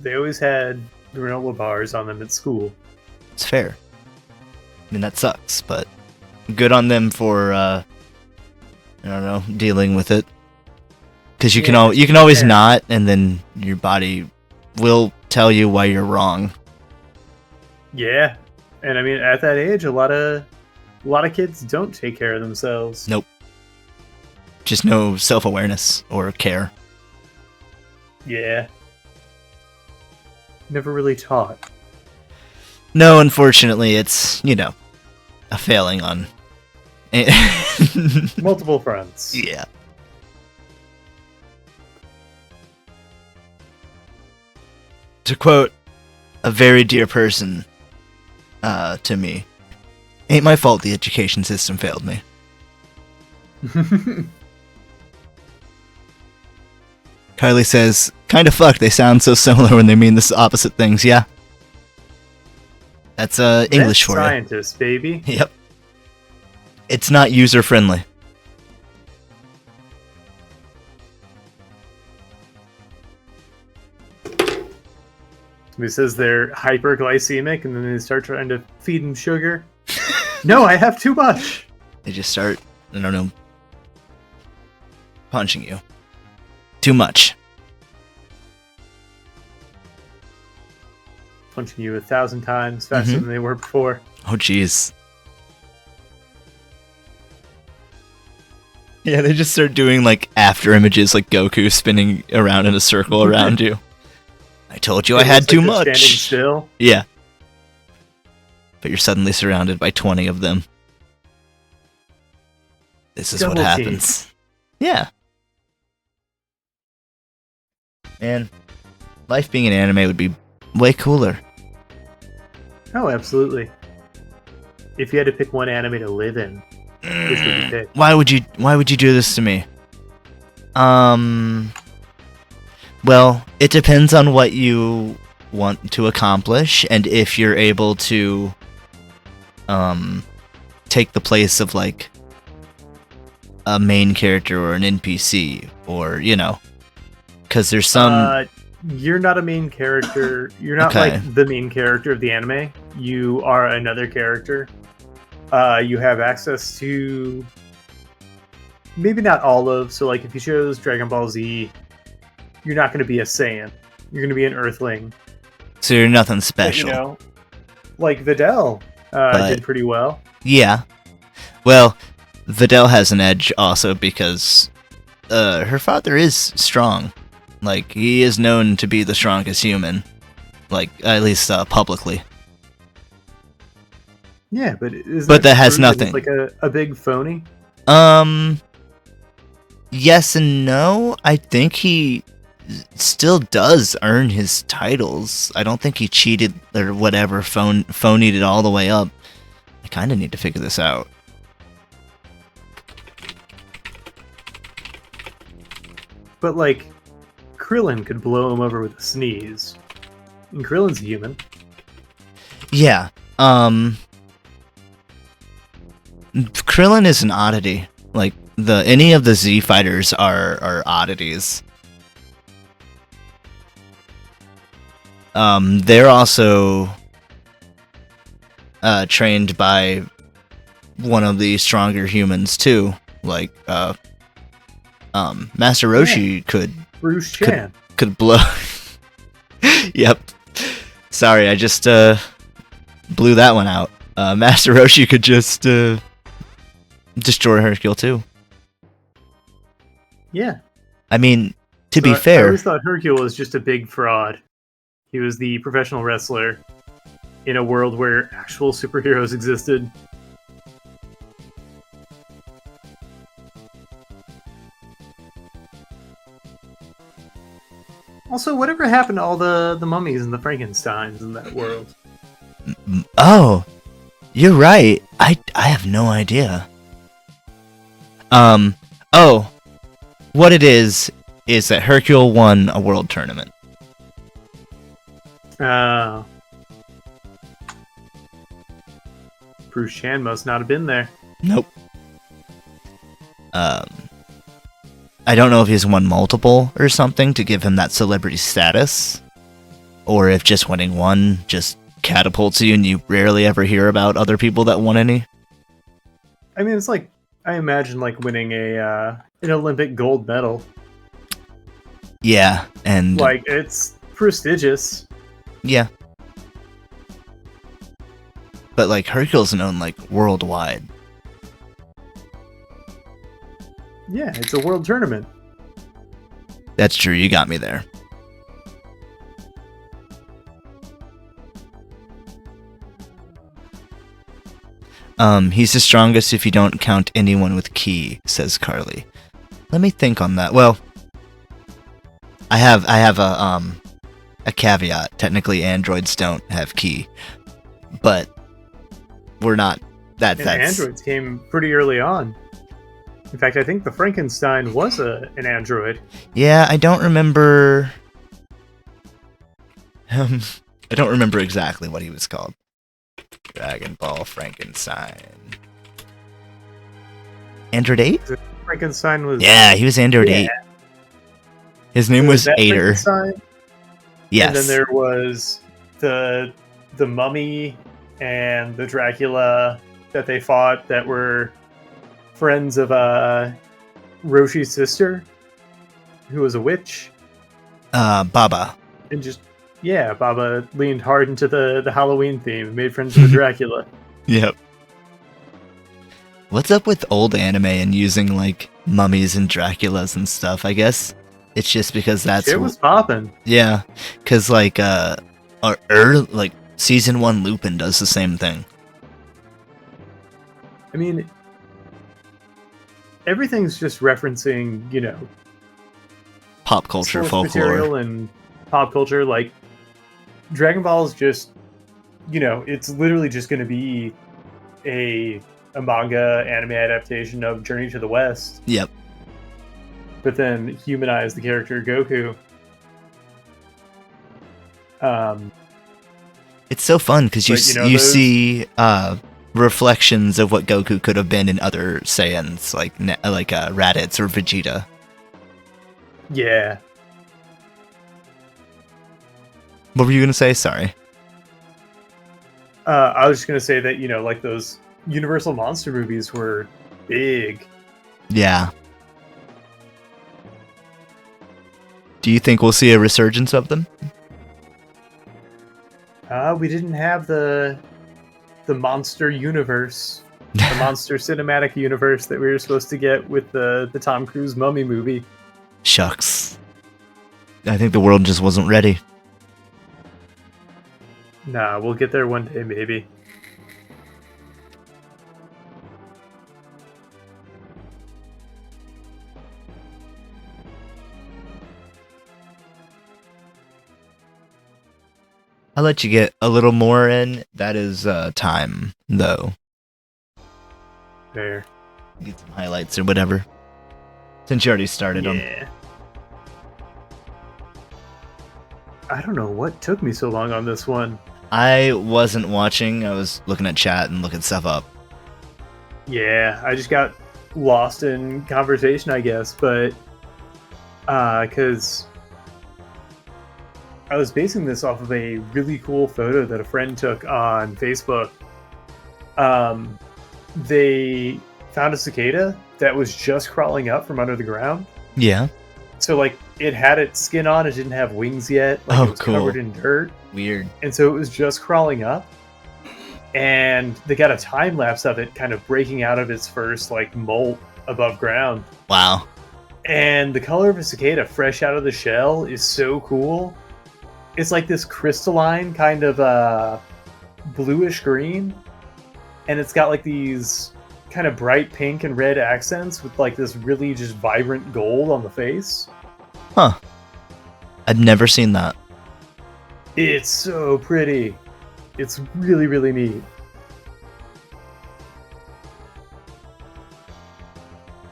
They always had granola bars on them at school. It's fair. I mean, that sucks, but good on them for I don't know, dealing with it. Because you can always not, and then your body will tell you why you're wrong. Yeah, and I mean, at that age, a lot of kids don't take care of themselves. Nope. Just no self-awareness or care. Yeah. Never really taught. No, unfortunately, it's, a failing on... multiple fronts. Yeah. To quote a very dear person to me, ain't my fault the education system failed me. Kylie says, kind of fucked, they sound so similar when they mean the opposite things, yeah. That's English for you. Scientist, baby. Yep. It's not user-friendly. He says they're hyperglycemic, and then they start trying to feed him sugar. No, I have too much. They just start, I don't know, punching you. Too much. Punching you 1,000 times faster than they were before. Oh, jeez. Yeah, they just start doing, like, after images, like Goku spinning around in a circle around you. I told you I had too much. Standing still. Yeah. But you're suddenly surrounded by 20 of them. This is what happens. Yeah. Man, life being an anime would be way cooler. Oh, absolutely. If you had to pick one anime to live in, which would you pick? Why would you do this to me? Well, it depends on what you want to accomplish, and if you're able to take the place of, like, a main character or an NPC, or, because there's some... You're not a main character. You're not, Okay. like, the main character of the anime. You are another character. You have access to... maybe not all of... So, like, if you chose Dragon Ball Z, you're not going to be a Saiyan. You're going to be an Earthling. So you're nothing But, special. like Videl did pretty well. Yeah. Well, Videl has an edge also because her father is strong. Like, he is known to be the strongest human. Like, at least publicly. Yeah, but But that has true nothing. It's like a big phony? Yes and no. I think he still does earn his titles. I don't think he cheated or whatever, phonied it all the way up. I kind of need to figure this out. But, like, Krillin could blow him over with a sneeze. And Krillin's a human. Yeah. Krillin is an oddity. Like, any of the Z fighters are oddities. They're also trained by one of the stronger humans too. Like, Master Roshi could Bruce Chan. blow. Yep. Sorry, I just blew that one out. Master Roshi could just destroy Hercule too. Yeah. I mean, to So be I fair, always thought Hercule was just a big fraud. He was the professional wrestler in a world where actual superheroes existed. Also, whatever happened to all the mummies and the Frankensteins in that world? oh, you're right. I have no idea. Oh, what it is that Hercule won a world tournament. Oh. Bruce Chan must not have been there. Nope. I don't know if he's won multiple or something to give him that celebrity status, or if just winning one just catapults you and you rarely ever hear about other people that won any. I mean, it's like, I imagine like winning an Olympic gold medal. Yeah, and Like, it's prestigious. yeah. But like Hercule's known like worldwide. Yeah, it's a world tournament. That's true, you got me there. He's the strongest if you don't count anyone with ki, says Carly. Let me think on that. Well, I have a caveat. Technically androids don't have ki. But we're not that's Androids came pretty early on. In fact, I think the Frankenstein was an android. Yeah, I don't remember I don't remember exactly what he was called. Dragon Ball Frankenstein. Android 8? Frankenstein was... Yeah, he was Android 8. His name was that Ader. Frankenstein? Yes. And then there was the mummy and the Dracula that they fought that were friends of Roshi's sister, who was a witch. Baba. And just, yeah, Baba leaned hard into the Halloween theme and made friends with Dracula. Yep. What's up with old anime and using, like, mummies and Draculas and stuff? I guess it's just because that's... It was popping. Yeah, because, like, Season 1 Lupin does the same thing. I mean, everything's just referencing, you know, Pop culture, source folklore. material and pop culture. Like, Dragon Ball is just, you know, it's literally just going to be a manga anime adaptation of Journey to the West. Yep. But then humanize the character Goku. It's so fun because you those... see reflections of what Goku could have been in other Saiyans, like Raditz or Vegeta. Yeah. What were you gonna say? Sorry. I was just gonna say that, you know, like those Universal monster movies were big. Yeah. Do you think we'll see a resurgence of them? We didn't have the monster universe, the monster cinematic universe that we were supposed to get with the Tom Cruise Mummy movie. Shucks. I think the world just wasn't ready. Nah, we'll get there one day, maybe. I'll let you get a little more in. That is time, though. There. Get some highlights or whatever. Since you already started them. Yeah. I don't know what took me so long on this one. I wasn't watching. I was looking at chat and looking stuff up. Yeah, I just got lost in conversation, I guess, but because I was basing this off of a really cool photo that a friend took on Facebook. They found a cicada that was just crawling up from under the ground. Yeah. So, like, it had its skin on, it didn't have wings yet. Like, it was covered in dirt. Weird. And so it was just crawling up. And they got a time lapse of it kind of breaking out of its first, like, molt above ground. Wow. And the color of a cicada fresh out of the shell is so cool. It's like this crystalline kind of bluish green. And it's got like these kind of bright pink and red accents with like this really just vibrant gold on the face. Huh. I've never seen that. It's so pretty. It's really, really neat.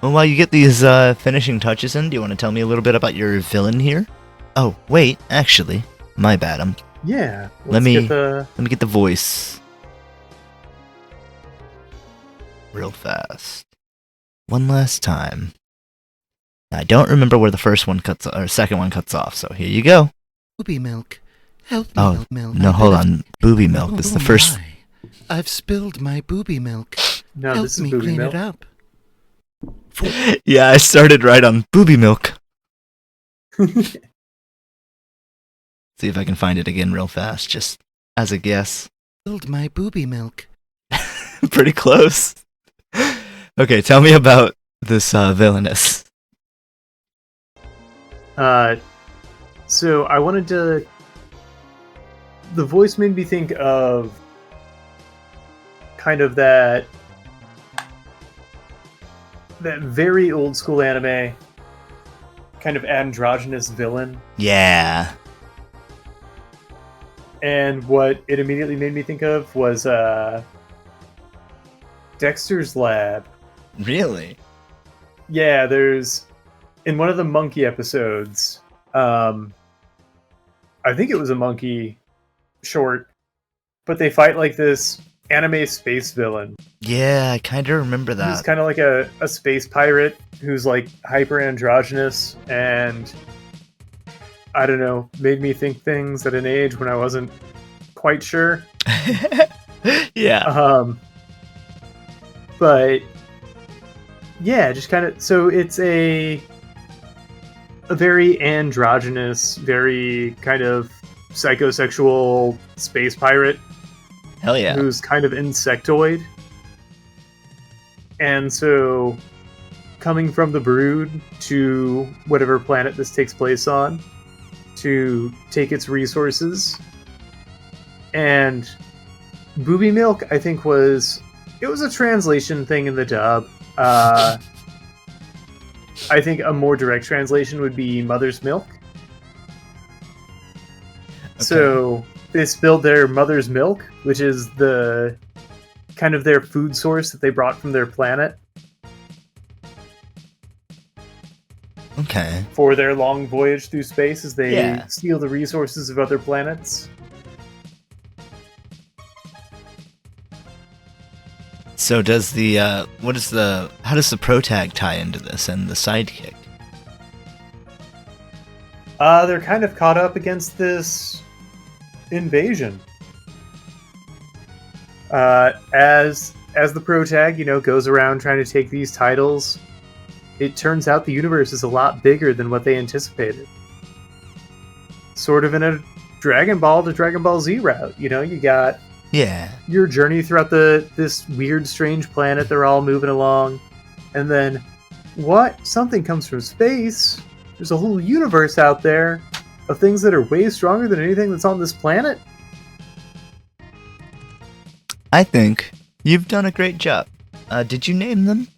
Well, while you get these finishing touches in, do you want to tell me a little bit about your villain here? Oh, wait, actually, my bad. I'm Yeah. Let me get the... let me get the voice real fast. One last time. I don't remember where the first one cuts or second one cuts off, so here you go. Booby milk. Help me, Oh, milk. no, hold on. Booby milk is the first. My. I've spilled my booby milk. No, Help this is me booby clean milk. it up. Yeah, I started right on booby milk. See if I can find it again real fast, just as a guess. Spilled my booby milk. Pretty close. Okay, tell me about this villainess. So I wanted to... The voice made me think of kind of that very old school anime kind of androgynous villain. Yeah. And what it immediately made me think of was Dexter's Lab. Really? Yeah, there's in one of the monkey episodes, I think it was a monkey short, but they fight like this anime space villain. Yeah, I kind of remember He's that. kind of like a space pirate who's like hyper androgynous, and I don't know, made me think things at an age when I wasn't quite sure. Yeah. But yeah, just kind of, so it's a very androgynous, very kind of psychosexual space pirate Hell yeah. who's kind of insectoid. And so coming from the Brood to whatever planet this takes place on to take its resources. And Booby Milk, I think, it was a translation thing in the dub. I think a more direct translation would be Mother's Milk. Okay. So they spilled their mother's milk, which is the kind of their food source that they brought from their planet Okay. for their long voyage through space as they Yeah. steal the resources of other planets. So does the how does the protag tie into this and the sidekick? They're kind of caught up against this invasion. As the protag, goes around trying to take these titles, it turns out the universe is a lot bigger than what they anticipated. Sort of in a Dragon Ball to Dragon Ball Z route. You got Yeah. your journey throughout this weird, strange planet. They're all moving along, and then what? Something comes from space. There's a whole universe out there of things that are way stronger than anything that's on this planet. I think you've done a great job. Did you name them?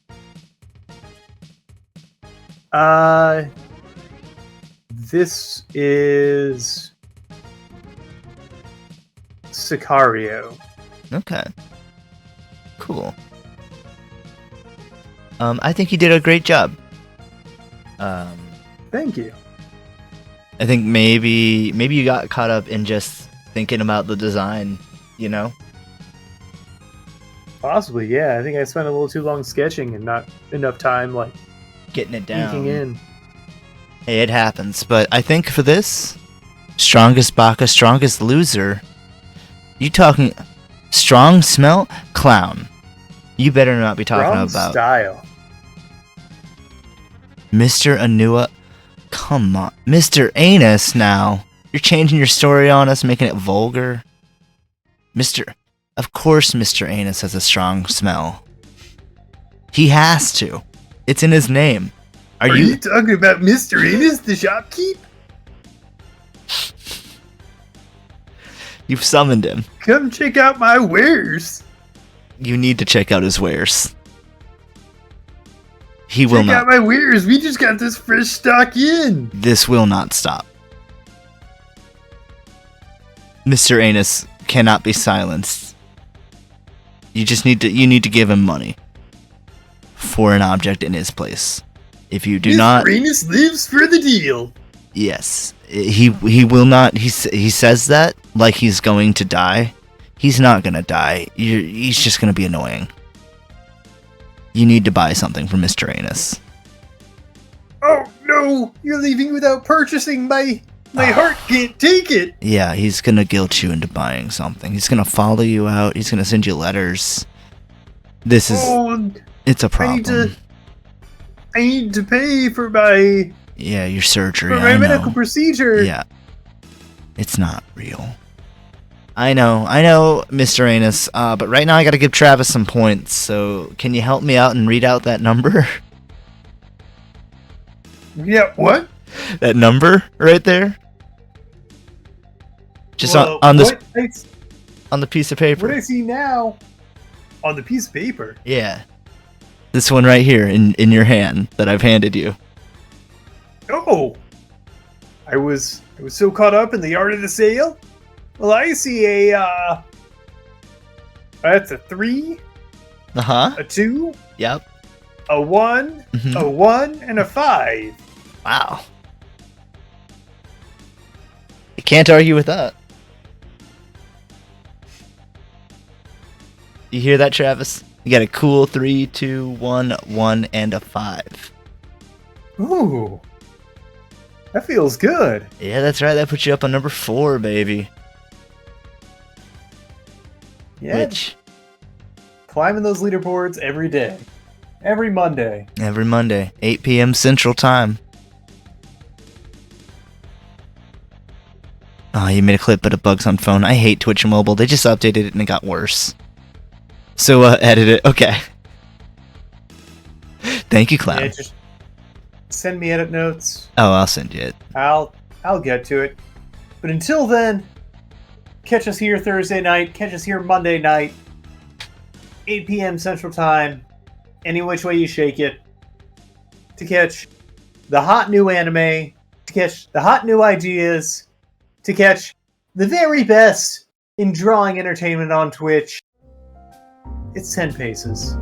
This is Sicario. Okay. Cool. I think you did a great job. Thank you. I think maybe you got caught up in just thinking about the design, Possibly, yeah. I think I spent a little too long sketching and not enough time, like, getting it down. peeking in. Hey, it happens, but I think for this, strongest baka, strongest loser, you talking strong smell? Clown. You better not be talking Wrong about style. Mr. Anua. Come on. Mr. Anus now. You're changing your story on us, making it vulgar. Of course Mr. Anus has a strong smell. He has to. It's in his name. Are you talking about Mr. Anus, the shopkeep? You've summoned him. Come check out my wares. You need to check out his wares. He will Check out not. my wares. We just got this fresh stock in. This will not stop. Mr. Anus cannot be silenced. You need to give him money for an object in his place. If you do not, Anus lives for the deal. Yes, he will not. He says that like he's going to die. He's not gonna die. He's just gonna be annoying. You need to buy something for Mr. Anus. Oh no! You're leaving without purchasing. My heart can't take it. Yeah, he's gonna guilt you into buying something. He's gonna follow you out. He's gonna send you letters. This is it's a problem. I need to pay for my Your surgery. for my medical procedure. Yeah, it's not real. I know, Mr. Anus. But right now I gotta give Travis some points. So can you help me out and read out that number? Yeah. What? That number right there. Just Well, on this what on the piece of paper. what I see now on the piece of paper. Yeah. This one right here in your hand that I've handed you. Oh, I was so caught up in the art of the sale. Well, I see that's a 3, Uh-huh. a 2, Yep. a 1, Mhm. a 1, and a 5. Wow. I can't argue with that. You hear that, Travis? You got a cool 3, 2, 1, 1, and a 5. Ooh, that feels good. Yeah, that's right. That puts you up on number 4, baby. Yeah, Which climbing those leaderboards every day, every Monday. every Monday, 8 p.m. Central Time. Oh, you made a clip, but it bugs on phone. I hate Twitch Mobile. They just updated it and it got worse. So, edit it. Okay. Thank you, Clown. Yeah, just send me edit notes. Oh, I'll send you it. I'll get to it. But until then, catch us here Thursday night. Catch us here Monday night, 8 p.m. Central Time. Any which way you shake it. To catch the hot new anime. To catch the hot new ideas. To catch the very best in drawing entertainment on Twitch. It's 10 paces.